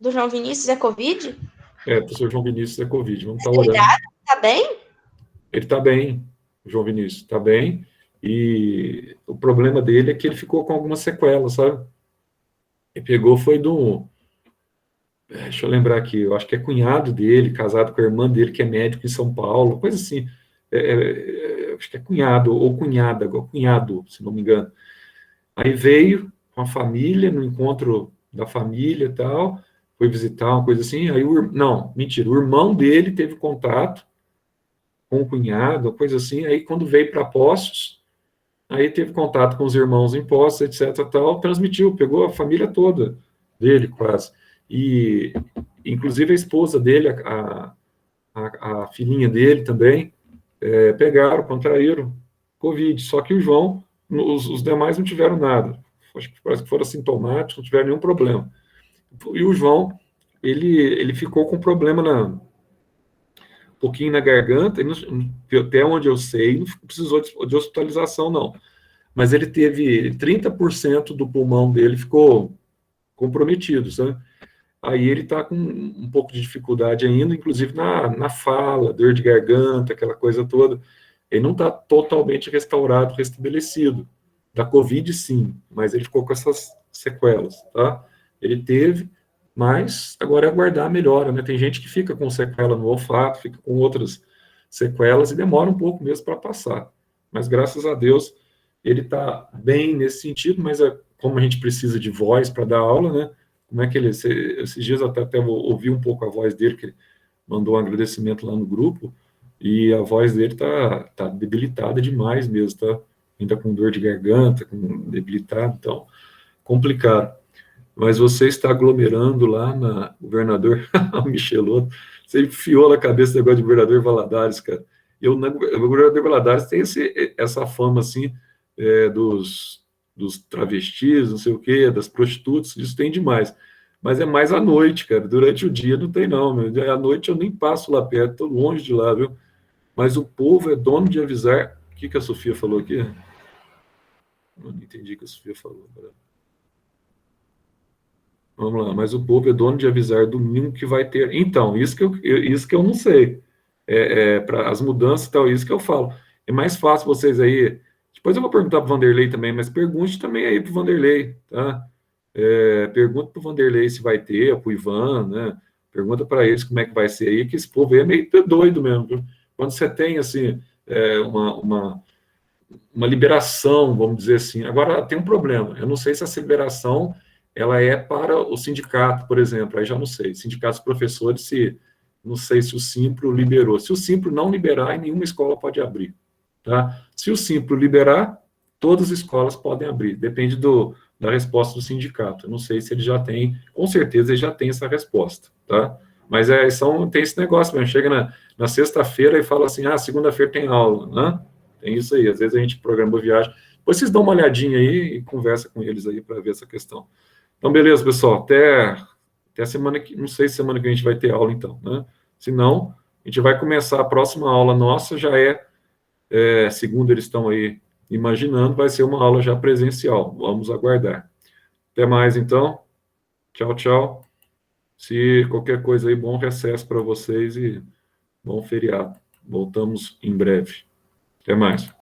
Do João Vinícius é Covid? O professor João Vinícius é Covid. Vamos estar Obrigada, orando. tá bem? Ele está bem, o João Vinícius, está bem. E o problema dele é que ele ficou com algumas sequelas, sabe? Ele pegou, foi do. Deixa eu lembrar aqui, eu acho que é cunhado dele, casado com a irmã dele, que é médico em São Paulo, coisa assim. Acho que é cunhado, ou cunhada, cunhado, se não me engano. Aí veio com a família, no encontro da família e tal, foi visitar uma coisa assim. Aí não, mentira, o irmão dele teve contato com o cunhado, coisa assim. Aí quando veio para Poços, aí teve contato com os irmãos em Poços, etc, tal, transmitiu, pegou a família toda dele, quase. E, inclusive, a esposa dele, a filhinha dele também, pegaram, contraíram Covid. Só que o João, os demais não tiveram nada. Acho que parece que foram assintomáticos, não tiveram nenhum problema. E o João, ele ficou com problema um pouquinho na garganta, até onde eu sei, não precisou de hospitalização, não. Mas ele teve 30% do pulmão dele ficou comprometido, sabe? Aí ele está com um pouco de dificuldade ainda, inclusive na fala, dor de garganta, aquela coisa toda. Ele não está totalmente restaurado, restabelecido. Da Covid, sim, mas ele ficou com essas sequelas, tá? Ele teve, mas agora é aguardar a melhora, né? Tem gente que fica com sequela no olfato, fica com outras sequelas e demora um pouco mesmo para passar. Mas graças a Deus ele está bem nesse sentido, mas como a gente precisa de voz para dar aula, né? Como é que ele... Esses dias até ouvi um pouco a voz dele, que ele mandou um agradecimento lá no grupo, e a voz dele tá debilitada demais mesmo, tá? Ainda com dor de garganta, com debilitado, então, complicado. Mas você está aglomerando lá na governador Michelotto, você enfiou na cabeça o negócio de governador Valadares, cara. O governador Valadares tem essa fama, assim, dos travestis, não sei o quê, das prostitutas, isso tem demais. Mas é mais à noite, cara. Durante o dia não tem, não. Meu. À noite eu nem passo lá perto, estou longe de lá, viu? Mas o povo é dono de avisar. O que a Sofia falou aqui? Eu não entendi o que a Sofia falou. Vamos lá. Mas o povo é dono de avisar domingo que vai ter. Então, isso que eu não sei. Para as mudanças e tal, isso que eu falo. É mais fácil vocês aí. Depois eu vou perguntar para o Vanderlei também, mas pergunte também aí para o Vanderlei, tá? Pergunta para o Vanderlei se vai ter, para o Ivan, né? Pergunta para eles como é que vai ser aí, que esse povo aí é meio doido mesmo, viu? Quando você tem, assim, uma liberação, vamos dizer assim. Agora, tem um problema. Eu não sei se essa liberação ela é para o sindicato, por exemplo. Aí já não sei. Sindicatos professores, não sei se o Simpro liberou. Se o Simpro não liberar, nenhuma escola pode abrir. Tá? Se o Simpro liberar, todas as escolas podem abrir. Depende da resposta do sindicato. Eu não sei se ele já tem, com certeza ele já tem essa resposta. Tá? Mas tem esse negócio mesmo. Chega na sexta-feira e fala assim, segunda-feira tem aula, né? Tem isso aí. Às vezes a gente programa viagem. Depois vocês dão uma olhadinha aí e conversa com eles aí para ver essa questão. Então, beleza, pessoal. Até semana que... Não sei se semana que a gente vai ter aula, então, né? Se não, a gente vai começar a próxima aula nossa, já segundo eles estão aí imaginando, vai ser uma aula já presencial. Vamos aguardar. Até mais, então. Tchau, tchau. Se qualquer coisa aí, bom recesso para vocês e bom feriado. Voltamos em breve. Até mais.